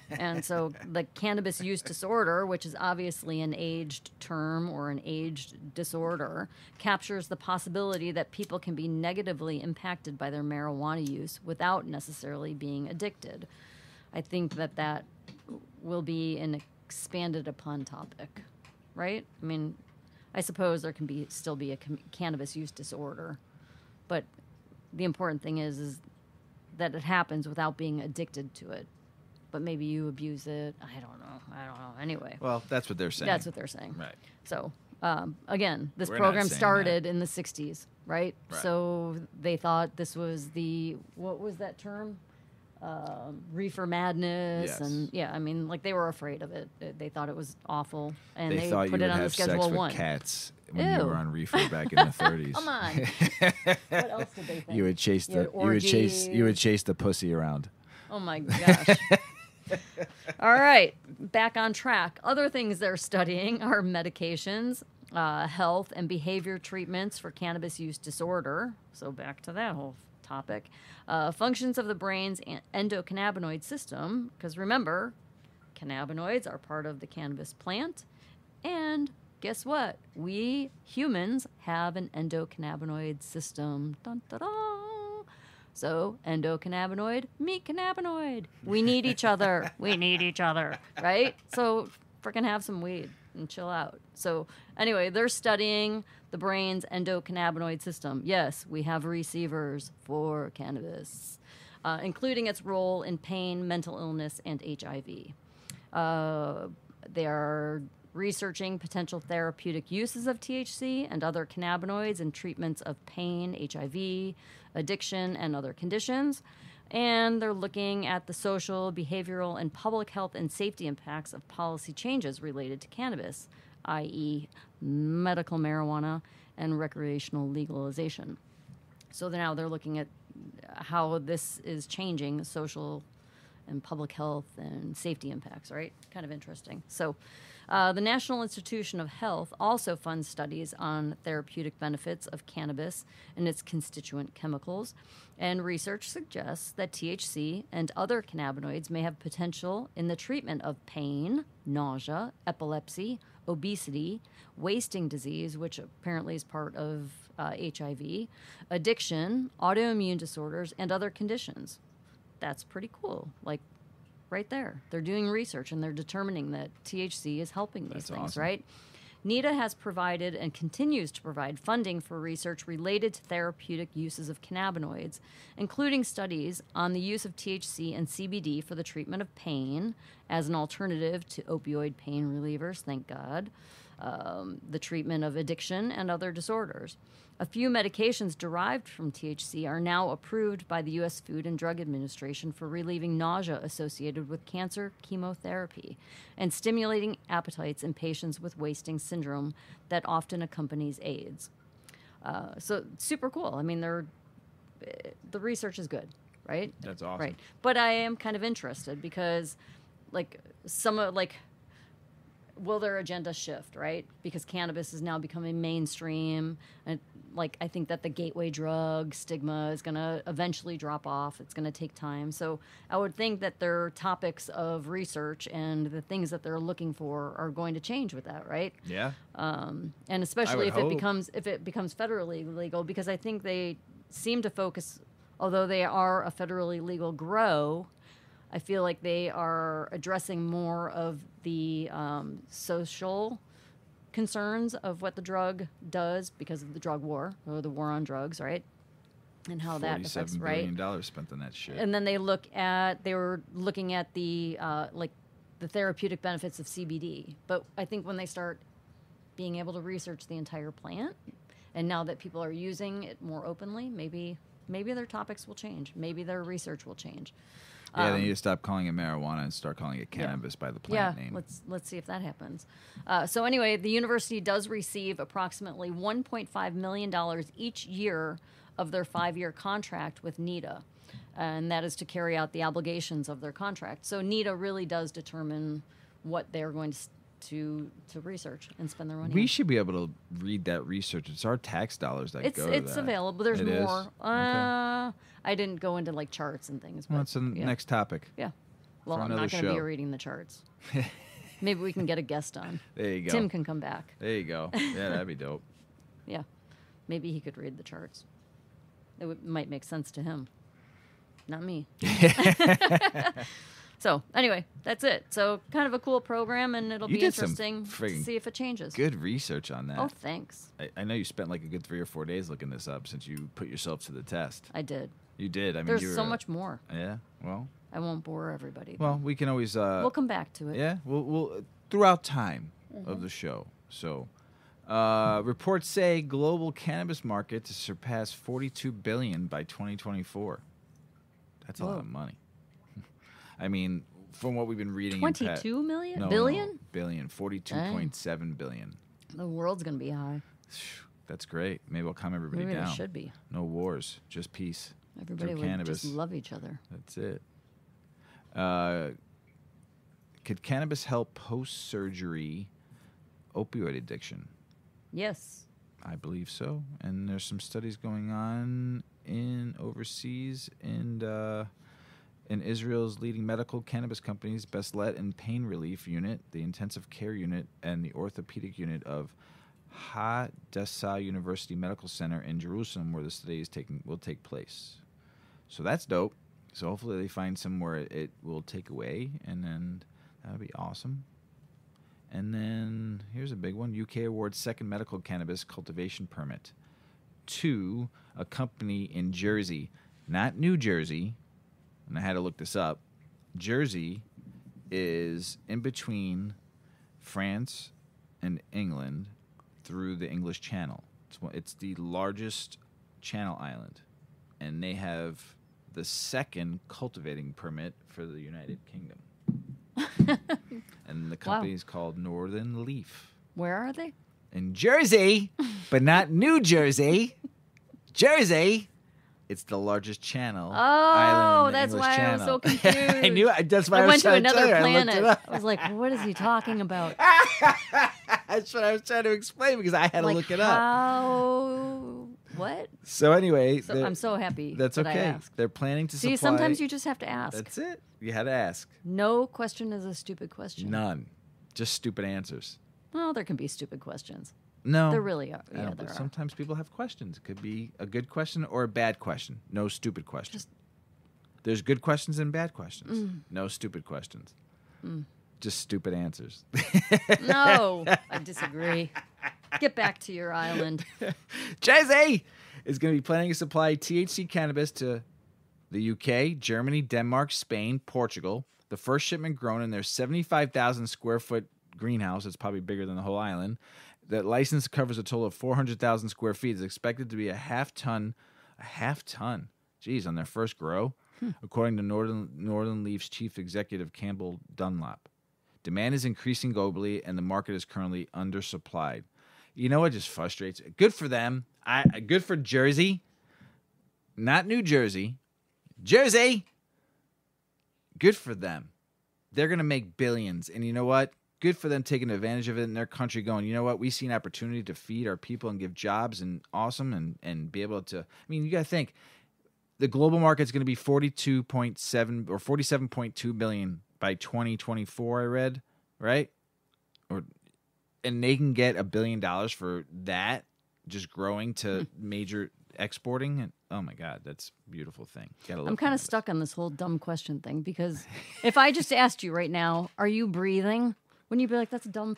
And so the cannabis use disorder, which is obviously an aged term or an aged disorder, captures the possibility that people can be negatively impacted by their marijuana use without necessarily being addicted. I think that will be an expanded upon topic right? I mean, I suppose there can still be a cannabis use disorder, but the important thing is that it happens without being addicted to it. But maybe you abuse it. I don't know. Anyway. Well, that's what they're saying. That's what they're saying. Right. So, again, this We're not program saying started in the 60s, right? Right. So they thought this was what was that term? Reefer madness. Yes. And yeah, I mean, like they were afraid of it. They thought it was awful. And They thought you put would it on the have Schedule sex 1. with cats when Ew. you were on reefer back in the 30s. Come on. What else did they think? You would chase You had you would chase the pussy around. Oh my gosh. All right, back on track. Other things they're studying are medications, health and behavior treatments for cannabis use disorder. So back to that whole topic. Functions of the brain's endocannabinoid system, because remember, cannabinoids are part of the cannabis plant. And guess what? We humans have an endocannabinoid system. Dun, da, da. So, endocannabinoid, meet cannabinoid. We need each other. We need each other, right? So, freaking have some weed and chill out. So, anyway, they're studying the brain's endocannabinoid system. Yes, we have receivers for cannabis, including its role in pain, mental illness, and HIV. They are researching potential therapeutic uses of THC and other cannabinoids in treatments of pain, HIV, addiction, and other conditions. And they're looking at the social, behavioral, and public health and safety impacts of policy changes related to cannabis, i.e., medical marijuana and recreational legalization. So now they're looking at how this is changing social and public health and safety impacts, right? Kind of interesting. So the National Institution of Health also funds studies on therapeutic benefits of cannabis and its constituent chemicals, and research suggests that THC and other cannabinoids may have potential in the treatment of pain, nausea, epilepsy, obesity, wasting disease, which apparently is part of HIV, addiction, autoimmune disorders, and other conditions. That's pretty cool. Like, right there. They're doing research and they're determining that THC is helping these That's things, awesome. right? NIDA has provided and continues to provide funding for research related to therapeutic uses of cannabinoids, including studies on the use of THC and CBD for the treatment of pain as an alternative to opioid pain relievers, thank God, the treatment of addiction and other disorders. A few medications derived from THC are now approved by the U.S. Food and Drug Administration for relieving nausea associated with cancer chemotherapy and stimulating appetites in patients with wasting syndrome that often accompanies AIDS. So super cool. I mean, the research is good, right? That's awesome. Right. But I am kind of interested because, will their agenda shift, right? Because cannabis is now becoming mainstream, and I think that the gateway drug stigma is going to eventually drop off. It's going to take time. So I would think that their topics of research and the things that they're looking for are going to change with that, right? Yeah. And especially if hope. it becomes federally legal, because I think they seem to focus, although they are a federally legal grow, I feel like they are addressing more of the social concerns of what the drug does because of the drug war, or the war on drugs, right? And how that affects, $47 right? billion spent on that shit. And then they were looking at the the therapeutic benefits of CBD. But I think when they start being able to research the entire plant, and now that people are using it more openly, maybe their topics will change. Maybe their research will change. Yeah, they need to stop calling it marijuana and start calling it cannabis by the plant name. Let's see if that happens. So anyway, the university does receive approximately $1.5 million each year of their 5-year contract with NIDA, and that is to carry out the obligations of their contract. So NIDA really does determine what they're going to research and spend their money on. We should be able to read that research. It's our tax dollars that go to that. It's available. There's It is? more. Okay. I didn't go into charts and things. But Well, that's the next topic. Yeah. Well, for I'm another not going to be show. reading the charts. Maybe we can get a guest on. There you go. Tim can come back. There you go. Yeah, that'd be dope. Yeah. Maybe he could read the charts. It might make sense to him. Not me. So anyway, that's it. So kind of a cool program, and it'll You be did some interesting to friggin' see if it changes. Good research on that. Oh, thanks. I know you spent like a good 3 or 4 days looking this up since you put yourself to the test. I did. You did. I mean, There's you were, so much more. Yeah. Well. I won't bore everybody. Well, we can always. We'll come back to it. Yeah. We'll throughout time of the show. So, reports say global cannabis market to surpass $42 billion by 2024. That's a lot Whoa. of money. I mean, from what we've been reading. 22 million? No, Billion? No, billion. 42.7 billion. The world's going to be high. That's great. Maybe we'll calm everybody Maybe down. there should be. No wars, just peace. Everybody through would cannabis. just love each other. That's it. Could cannabis help post-surgery opioid addiction? Yes. I believe so. And there's some studies going on in overseas and in Israel's leading medical cannabis companies, Beslet and Pain Relief Unit, the Intensive Care Unit, and the Orthopedic Unit of Hadassah University Medical Center in Jerusalem, where the study will take place. So that's dope. So hopefully they find somewhere it will take away, and then that would be awesome. And then here's a big one. UK awards second medical cannabis cultivation permit to a company in Jersey, not New Jersey. And I had to look this up. Jersey is in between France and England through the English Channel. It's the largest channel island, and they have the second cultivating permit for the United Kingdom. And the company is called Northern Leaf. Where are they? In Jersey, but not New Jersey. Jersey. It's the largest channel. island in the that's English why Channel. I was so confused. I knew. That's why I I was went to trying another tell you. planet. I looked it I up. was like, what is he talking about? That's what I was trying to explain because I had to Like, look it up. how? What? So anyway, So I'm so happy. that's that I okay. asked. They're planning to See, supply. sometimes you just have to ask. That's it. You had to ask. No question is a stupid question. None. Just stupid answers. Well, there can be stupid questions. No. There really are. I Yeah, know, there but are. sometimes people have questions. It could be a good question or a bad question. No stupid questions. There's good questions and bad questions. No stupid questions. Just stupid answers. No, I disagree. Get back to your island. Jersey is going to be planning to supply THC cannabis to the UK, Germany, Denmark, Spain, Portugal. The first shipment grown in their 75,000 square foot greenhouse. It's probably bigger than the whole island. That license covers a total of 400,000 square feet. It's expected to be a half ton. Geez, on their first grow, according to Northern Leaf's chief executive Campbell Dunlop. Demand is increasing globally, and the market is currently undersupplied. You know what just frustrates? Good for them. Good for Jersey, not New Jersey. Jersey. Good for them. They're going to make billions, and you know what? Good for them taking advantage of it in their country, going, you know what? We see an opportunity to feed our people and give jobs and awesome and be able to. I mean, you got to think the global market is going to be 42.7 or 47.2 billion by 2024. I read, right? And they can get $1 billion for that, just growing to major exporting. And oh my God, that's a beautiful thing. I'm kind of stuck on this whole dumb question thing because if I just asked you right now, are you breathing? Wouldn't you be like, that's a dumb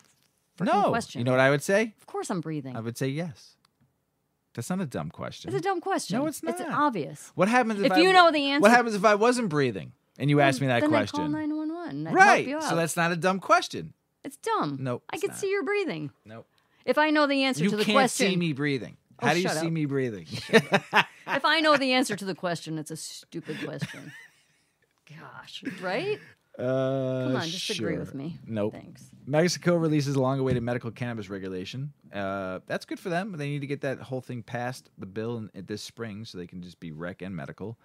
freaking question? You know what I would say? Of course I'm breathing. I would say yes. That's not a dumb question. It's a dumb question. No, it's not. It's obvious. What happens if you know the answer? What happens if I wasn't breathing and you asked me that then question? Then I call 911. I'd Right. help you out. So that's not a dumb question. It's dumb. Nope, I it's can not. see you're breathing. Nope. If I know the answer You to the can't question, see me breathing. Oh, How do you shut see up. me breathing? if I know the answer to the question, it's a stupid question. Gosh, right? Come on, just agree with me. Nope. Thanks. Mexico releases long-awaited medical cannabis regulation. That's good for them. They need to get that whole thing passed, the bill, this spring, so they can just be rec and medical.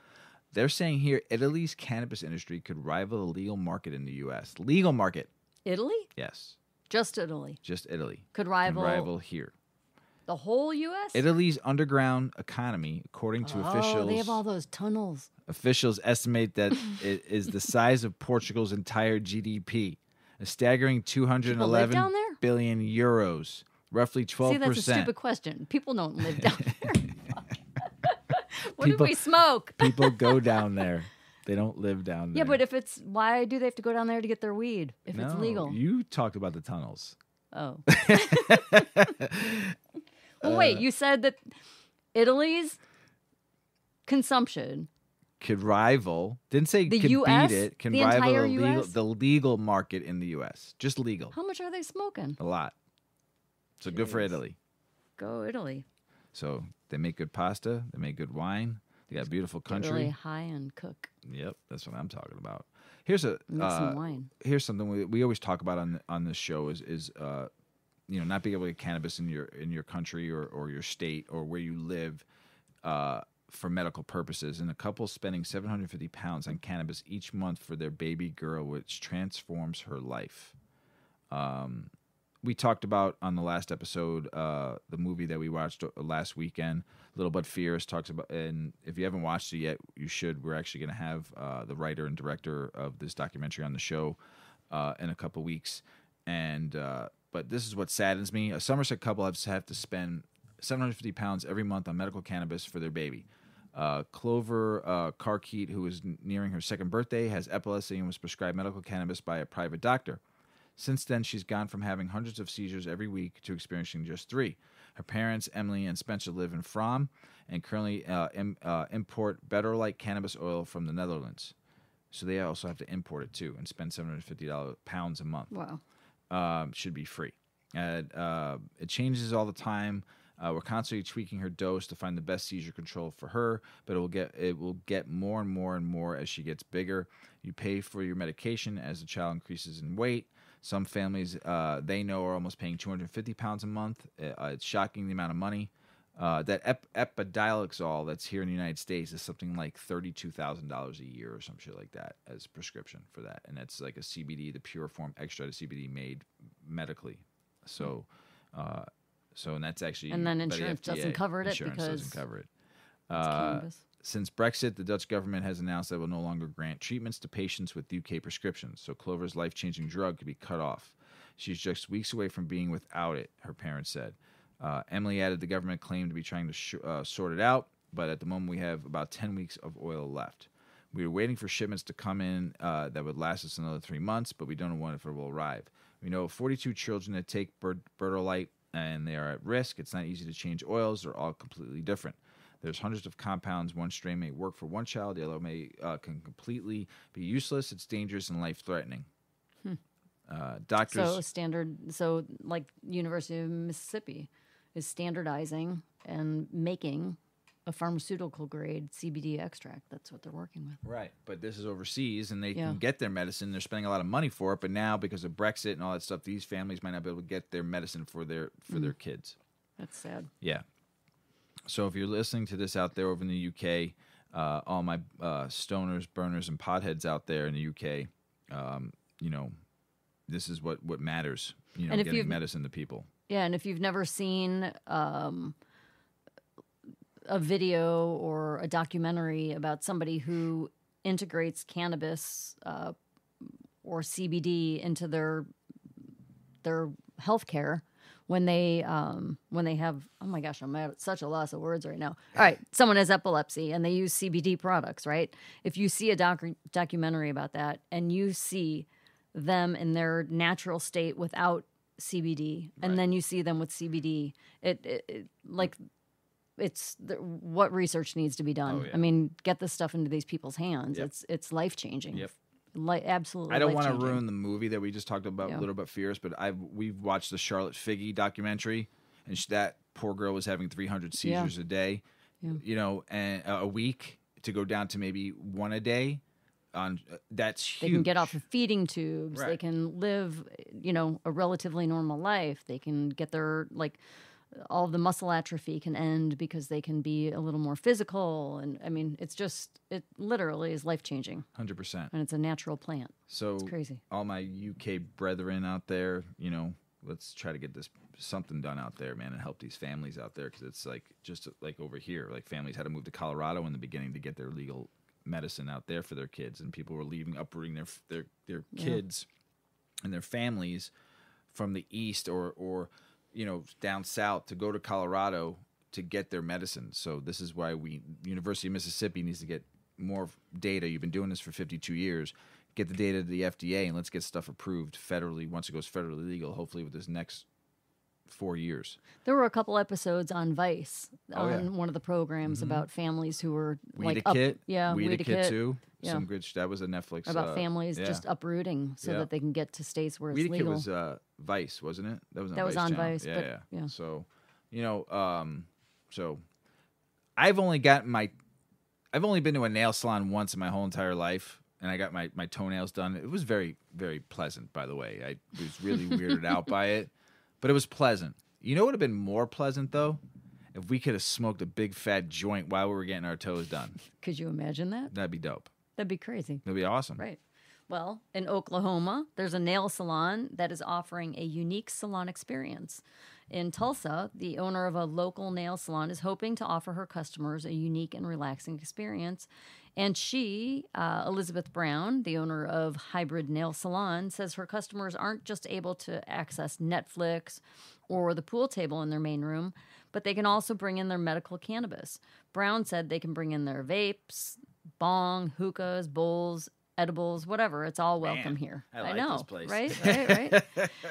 They're saying here Italy's cannabis industry could rival the legal market in the U.S. Legal market. Italy? Yes. Just Italy. Just Italy. Could rival here. The whole U.S.? Italy's underground economy, according to officials. They have all those tunnels. Officials estimate that it is the size of Portugal's entire GDP, a staggering 211 down there? billion euros, roughly 12%. See, that's a stupid question. People don't live down there. What do we smoke? People go down there. They don't live down there. Yeah, but if it's why do they have to go down there to get their weed if it's No, legal? You talked about the tunnels. Oh. Well, wait, you said that Italy's consumption Could rival. Didn't say The could US? beat it. Can The rival entire US? the legal market in the U.S. Just legal. how much are they smoking? A lot. So good for Jeez. Italy. Go Italy. So they make good pasta. They make good wine. They got a beautiful Get country. really high and cook. Yep, that's what I'm talking about. Here's a Make some wine. here's something we always talk about on this show is not being able to get cannabis in your country or your state or where you live for medical purposes, and a couple spending 750 pounds on cannabis each month for their baby girl, which transforms her life. We talked about on the last episode the movie that we watched last weekend, Little But Fierce, talks about, and if you haven't watched it yet, you should. We're actually going to have the writer and director of this documentary on the show in a couple weeks. And but this is what saddens me: a Somerset couple have to spend 750 pounds every month on medical cannabis for their baby. Clover Carkeet, who is nearing her second birthday, has epilepsy and was prescribed medical cannabis by a private doctor. Since then, she's gone from having hundreds of seizures every week to experiencing just 3. Her parents, Emily and Spencer, live in Fram and currently import Better Light cannabis oil from the Netherlands. So they also have to import it too and spend £750 a month. Wow. Should be free. It changes all the time. We're constantly tweaking her dose to find the best seizure control for her, but it will get more and more and more as she gets bigger. You pay for your medication as the child increases in weight. Some families they know are almost paying £250 a month. It's shocking the amount of money. That Epidiolex that's here in the United States is something like $32,000 a year or some shit like that as prescription for that, and that's like a CBD, the pure form extract of CBD made medically. So, and that's actually And then by the insurance FDA. doesn't cover it Insurance because doesn't cover it. it's cannabis. Since Brexit, the Dutch government has announced that it will no longer grant treatments to patients with UK prescriptions, so Clover's life-changing drug could be cut off. She's just weeks away from being without it, her parents said. Emily added the government claimed to be trying to sort it out, but at the moment we have about 10 weeks of oil left. We are waiting for shipments to come in that would last us another 3 months, but we don't know when it will arrive. We know of 42 children that take Bertolite, and they are at risk. It's not easy to change oils. They're all completely different. There's hundreds of compounds. One strain may work for one child. The other can completely be useless. It's dangerous and life-threatening. Doctors... So like University of Mississippi is standardizing and making a pharmaceutical grade CBD extract. That's what they're working with. Right, but this is overseas, and they Yeah. can get their medicine. They're spending a lot of money for it, but now because of Brexit and all that stuff, these families might not be able to get their medicine for their kids. That's sad. Yeah. So if you're listening to this out there over in the UK, all my stoners, burners, and potheads out there in the UK, this is what matters. And if getting you've- medicine to people. Yeah, and if you've never seen a video or a documentary about somebody who integrates cannabis or CBD into their healthcare when they have, oh my gosh, I'm at such a loss of words right now. All right, someone has epilepsy and they use CBD products, right? If you see a documentary about that and you see them in their natural state without CBD, and then you see them with CBD, what research needs to be done. Oh, yeah. I mean, get this stuff into these people's hands. Yep. It's life changing. Yep. Absolutely. I don't want to life-changing. ruin the movie that we just talked about, Yeah. a little bit fierce, but we've watched the Charlotte Figge documentary, and that poor girl was having 300 seizures a day, and a week to go down to maybe one a day. That's huge. They can get off of feeding tubes. They Right. can live, a relatively normal life. They can get their all of the muscle atrophy can end because they can be a little more physical. And I mean, it literally is life changing, 100%. and it's a natural plant. So It's crazy. all my UK brethren out there, let's try to get something done out there, man, and help these families out there, because it's just like over here, like families had to move to Colorado in the beginning to get their legal medicine out there for their kids, and people were uprooting their kids and their families from the east or down south to go to Colorado to get their medicine. So this is why University of Mississippi needs to get more data. You've been doing this for 52 years. Get the data to the FDA, and let's get stuff approved federally once it goes federally legal, hopefully with this next 4 years. There were a couple episodes on Vice Oh, yeah. on one of the programs about families who were Weed like a Kit. Weed a Kit too. Yeah. Some good. That was a Netflix. about families yeah. just uprooting so Yeah. that they can get to states where it's Weed a Kit legal. was Vice, wasn't it? That was on That Vice was on channel. Vice, Yeah, but- yeah. So, so I've only been to a nail salon once in my whole entire life, and I got my toenails done. It was very, very pleasant, by the way. I was really weirded out by it, but it was pleasant. You know what would have been more pleasant, though? If we could have smoked a big fat joint while we were getting our toes done. Could you imagine that? That'd be dope. That'd be crazy. That'd be awesome. Right. Well, in Oklahoma, there's a nail salon that is offering a unique salon experience. In Tulsa, the owner of a local nail salon is hoping to offer her customers a unique and relaxing experience. And she, Elizabeth Brown, the owner of Hybrid Nail Salon, says her customers aren't just able to access Netflix or the pool table in their main room, but they can also bring in their medical cannabis. Brown said they can bring in their vapes, bong, hookahs, bowls, edibles, whatever. It's all welcome Man, here. I like know, this place. Right.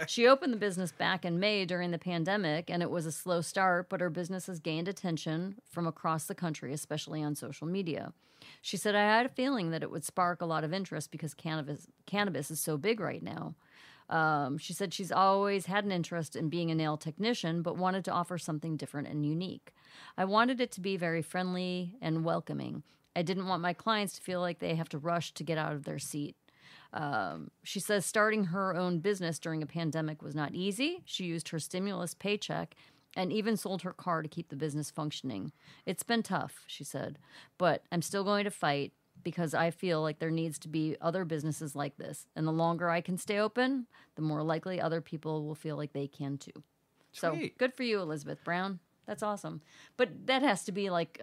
She opened the business back in May during the pandemic, and it was a slow start, but her business has gained attention from across the country, especially on social media. She said, I had a feeling that it would spark a lot of interest because cannabis is so big right now. She said she's always had an interest in being a nail technician, but wanted to offer something different and unique. I wanted it to be very friendly and welcoming. I didn't want my clients to feel like they have to rush to get out of their seat. She says starting her own business during a pandemic was not easy. She used her stimulus paycheck and even sold her car to keep the business functioning. It's been tough, she said, but I'm still going to fight because I feel like there needs to be other businesses like this. And the longer I can stay open, the more likely other people will feel like they can too. So Sweet. good for you, Elizabeth Brown. That's awesome. But that has to be like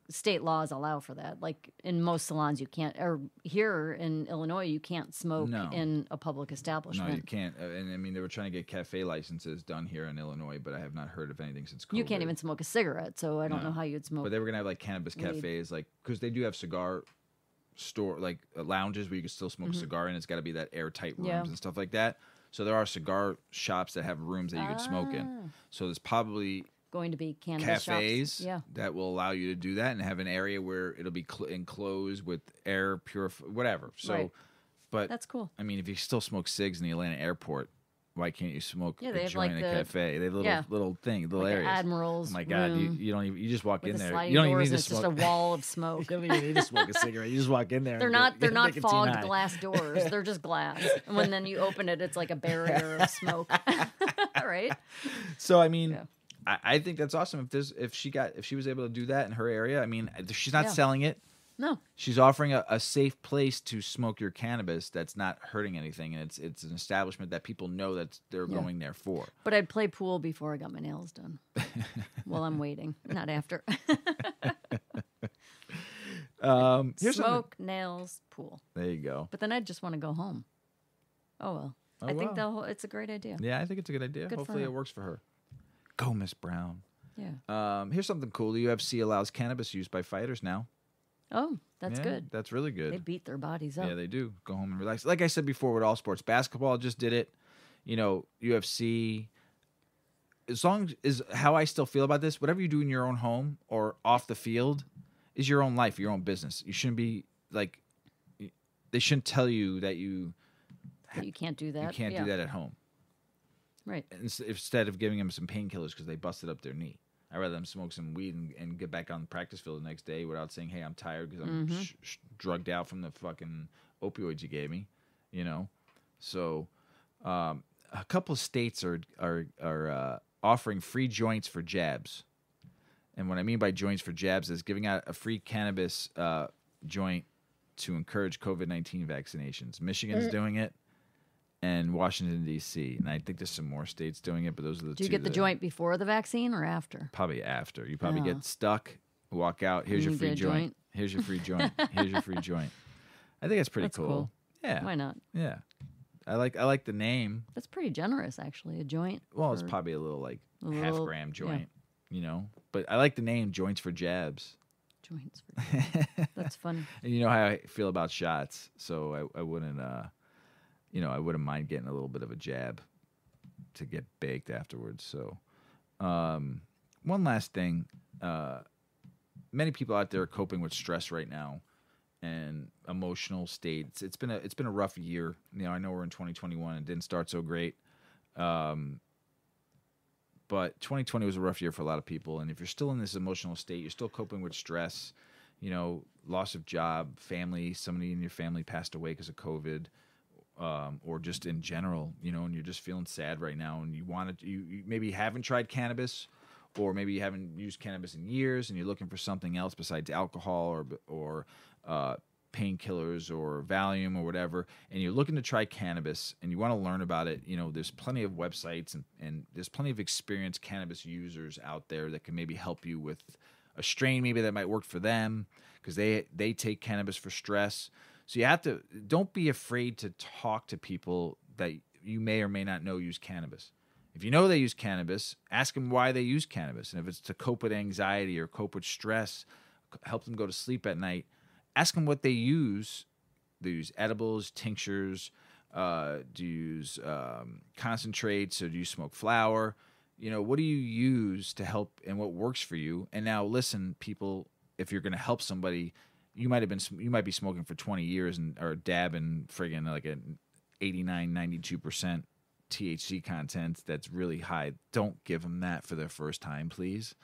state laws allow for that. Like in most salons, you can't, or here in Illinois, you can't smoke No. in a public No, establishment. you can't. And I mean, they were trying to get cafe licenses done here in Illinois, but I have not heard of anything since COVID. You can't even smoke a cigarette, so I don't know how you'd smoke. But they were gonna have like cannabis cafes, like because they do have cigar store like lounges where you can still smoke a cigar, and it's got to be that airtight rooms Yeah. and stuff like that. So there are cigar shops that have rooms that you can smoke in. So there's probably Going to be cannabis cafes shops. Yeah. that will allow you to do that and have an area where it'll be enclosed with air purified, whatever. So, Right. but That's cool. I mean, if you still smoke cigs in the Atlanta airport, why can't you smoke Yeah, a they have, joint like, in a the- cafe? They have yeah. little Like an areas. admiral's Oh my God, room you don't even, you just walk with in the there. sliding You don't even doors need and to it's just smoke. a wall of smoke. You don't even need to smoke a cigarette. You just walk in there. They're and not get fogged nicotine high. glass doors. They're just glass. And when then you open it, it's like a barrier of smoke. Right? So I mean, Yeah. I think that's awesome. If she was able to do that in her area, I mean, she's not Yeah. selling it. No. She's offering a safe place to smoke your cannabis that's not hurting anything, and it's an establishment that people know that they're going there for. But I'd play pool before I got my nails done. Well, I'm waiting, not after. Here's something- Smoke, nails, pool. There you go. But then I'd just want to go home. Oh, well. Oh, I think wow. it's a great idea. Yeah, I think it's a good idea. Good for Hopefully, her. it works for her. Go, Miss Brown. Yeah. Here's something cool. The UFC allows cannabis use by fighters now. Oh, that's Yeah, good. That's really good. They beat their bodies up. Yeah, they do. Go home and relax. Like I said before with all sports, basketball just did it. You know, UFC. As long as how I still feel about this, whatever you do in your own home or off the field is your own life, your own business. You shouldn't be like, they shouldn't tell you that you You can't do that. you can't Yeah. do that at home. Right. Instead of giving them some painkillers because they busted up their knee. I'd rather them smoke some weed and get back on the practice field the next day without saying, hey, I'm tired because I'm drugged out from the fucking opioids you gave me, you know? So a couple of states are offering free joints for jabs. And what I mean by joints for jabs is giving out a free cannabis joint to encourage COVID-19 vaccinations. Michigan's doing it. And Washington, D.C. And I think there's some more states doing it, but those are the two. Do you get the that- joint before the vaccine or after? Probably after. You probably Oh. get stuck, walk out. Here's You your free get a joint. joint. Here's your free joint. Here's your free joint. I think that's pretty That's cool. cool. Yeah. Why not? Yeah. I like the name. That's pretty generous, actually. A joint. Well, it's for- probably a little like A half little- gram yeah. joint, you know. But I like the name Joints for Jabs. Joints for joy. That's funny. And you know how I feel about shots, so I wouldn't, I wouldn't mind getting a little bit of a jab to get baked afterwards. So, one last thing, many people out there are coping with stress right now and emotional states. It's been a rough year. I know we're in 2021 and didn't start so great. But 2020 was a rough year for a lot of people. And if you're still in this emotional state, you're still coping with stress, loss of job, family, somebody in your family passed away because of COVID, or just in general, and you're just feeling sad right now and you maybe haven't tried cannabis, or maybe you haven't used cannabis in years and you're looking for something else besides alcohol or painkillers or Valium or whatever, and you're looking to try cannabis and you want to learn about it, there's plenty of websites and there's plenty of experienced cannabis users out there that can maybe help you with a strain maybe that might work for them, because they take cannabis for stress. So don't be afraid to talk to people that you may or may not know use cannabis. If you know they use cannabis, ask them why they use cannabis. And if it's to cope with anxiety or cope with stress, help them go to sleep at night, ask them what they use. They use edibles, tinctures, do you use concentrates, or do you smoke flower? What do you use to help and what works for you? And now listen, people, if you're going to help somebody, you might be smoking for 20 years or dabbing friggin' like an 89, 92% THC content that's really high. Don't give them that for their first time, please.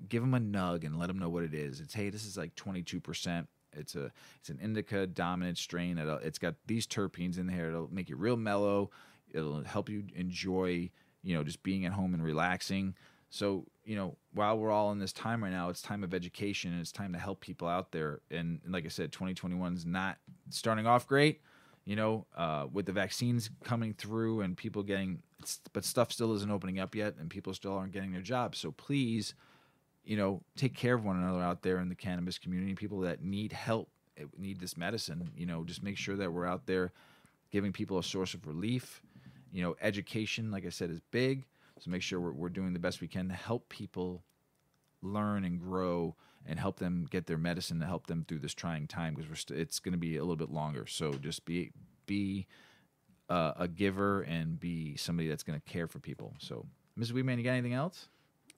Give them a nug and let them know what it is. It's, hey, this is like 22%. It's an indica dominant strain. It's got these terpenes in there. It'll make you real mellow. It'll help you enjoy, just being at home and relaxing. So, while we're all in this time right now, it's time of education and it's time to help people out there. And like I said, 2021 is not starting off great, with the vaccines coming through and people but stuff still isn't opening up yet and people still aren't getting their jobs. So please, take care of one another out there in the cannabis community. People that need help, need this medicine, just make sure that we're out there giving people a source of relief. Education, like I said, is big. So make sure we're doing the best we can to help people learn and grow and help them get their medicine to help them through this trying time, because it's going to be a little bit longer. So just be a giver and be somebody that's going to care for people. So, Mrs. Weedman, you got anything else?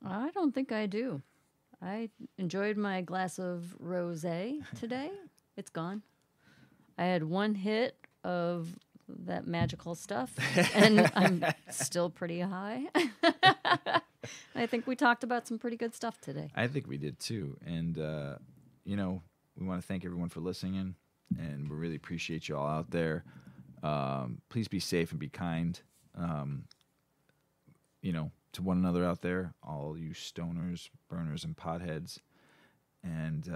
I don't think I do. I enjoyed my glass of rosé today. It's gone. I had one hit of that magical stuff, and I'm still pretty high. I think we talked about some pretty good stuff today. I think we did too. And, we want to thank everyone for listening, and we really appreciate you all out there. Please be safe and be kind, to one another out there, all you stoners, burners, and potheads, and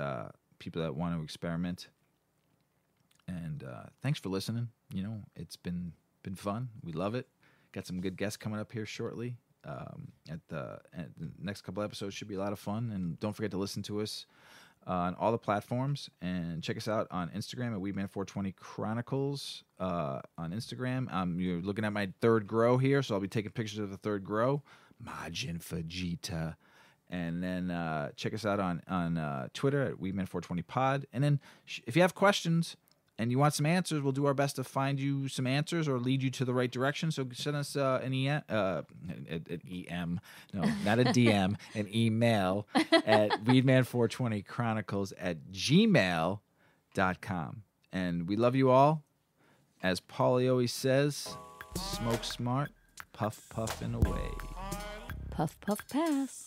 people that want to experiment. And thanks for listening. It's been fun. We love it. Got some good guests coming up here shortly. At the next couple episodes should be a lot of fun. And don't forget to listen to us on all the platforms, and check us out on Instagram at Weedman420 Chronicles on Instagram. You're looking at my third grow here, so I'll be taking pictures of the third grow. Majin Fajita. And then check us out on Twitter at Weedman420Pod. And then if you have questions and you want some answers, we'll do our best to find you some answers or lead you to the right direction. So send us an EM. No, not a DM, an email at weedman420chronicles@gmail.com. And we love you all. As Paulie always says, smoke smart, puff, puff, and away. Puff, puff, pass.